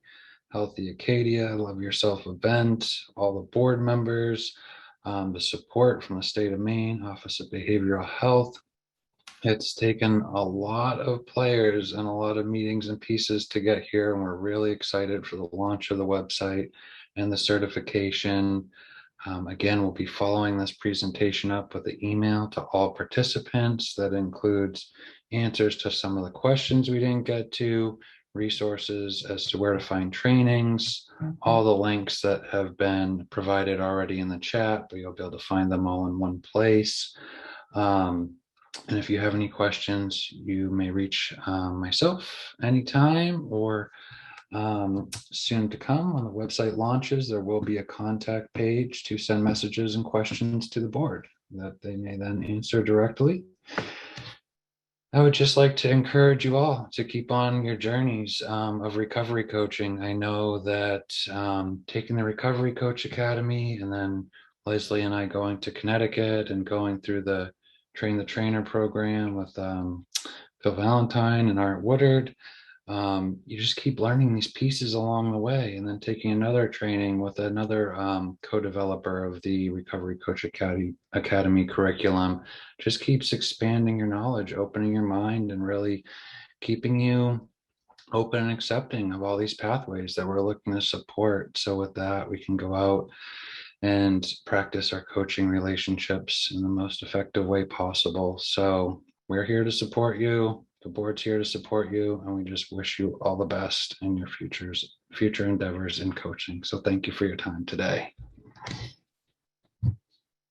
Healthy Acadia, Love Yourself event, all the board members, the support from the state of Maine, Office of Behavioral Health. It's taken a lot of players and a lot of meetings and pieces to get here, and we're really excited for the launch of the website and the certification. Again, we'll be following this presentation up with an email to all participants that includes answers to some of the questions we didn't get to, resources as to where to find trainings, all the links that have been provided already in the chat, but you'll be able to find them all in one place. And if you have any questions, you may reach myself anytime, or soon to come when the website launches, there will be a contact page to send messages and questions to the board that they may then answer directly. I would just like to encourage you all to keep on your journeys of recovery coaching. I know that taking the Recovery Coach Academy, and then Leslie and I going to Connecticut and going through the Train the Trainer program with Phil Valentine and Art Woodard, you just keep learning these pieces along the way, and then taking another training with another co-developer of the Recovery Coach Academy curriculum just keeps expanding your knowledge, opening your mind, and really keeping you open and accepting of all these pathways that we're looking to support. So with that, we can go out and practice our coaching relationships in the most effective way possible. So we're here to support you. The board's here to support you, and we just wish you all the best in your future endeavors in coaching. So thank you for your time today.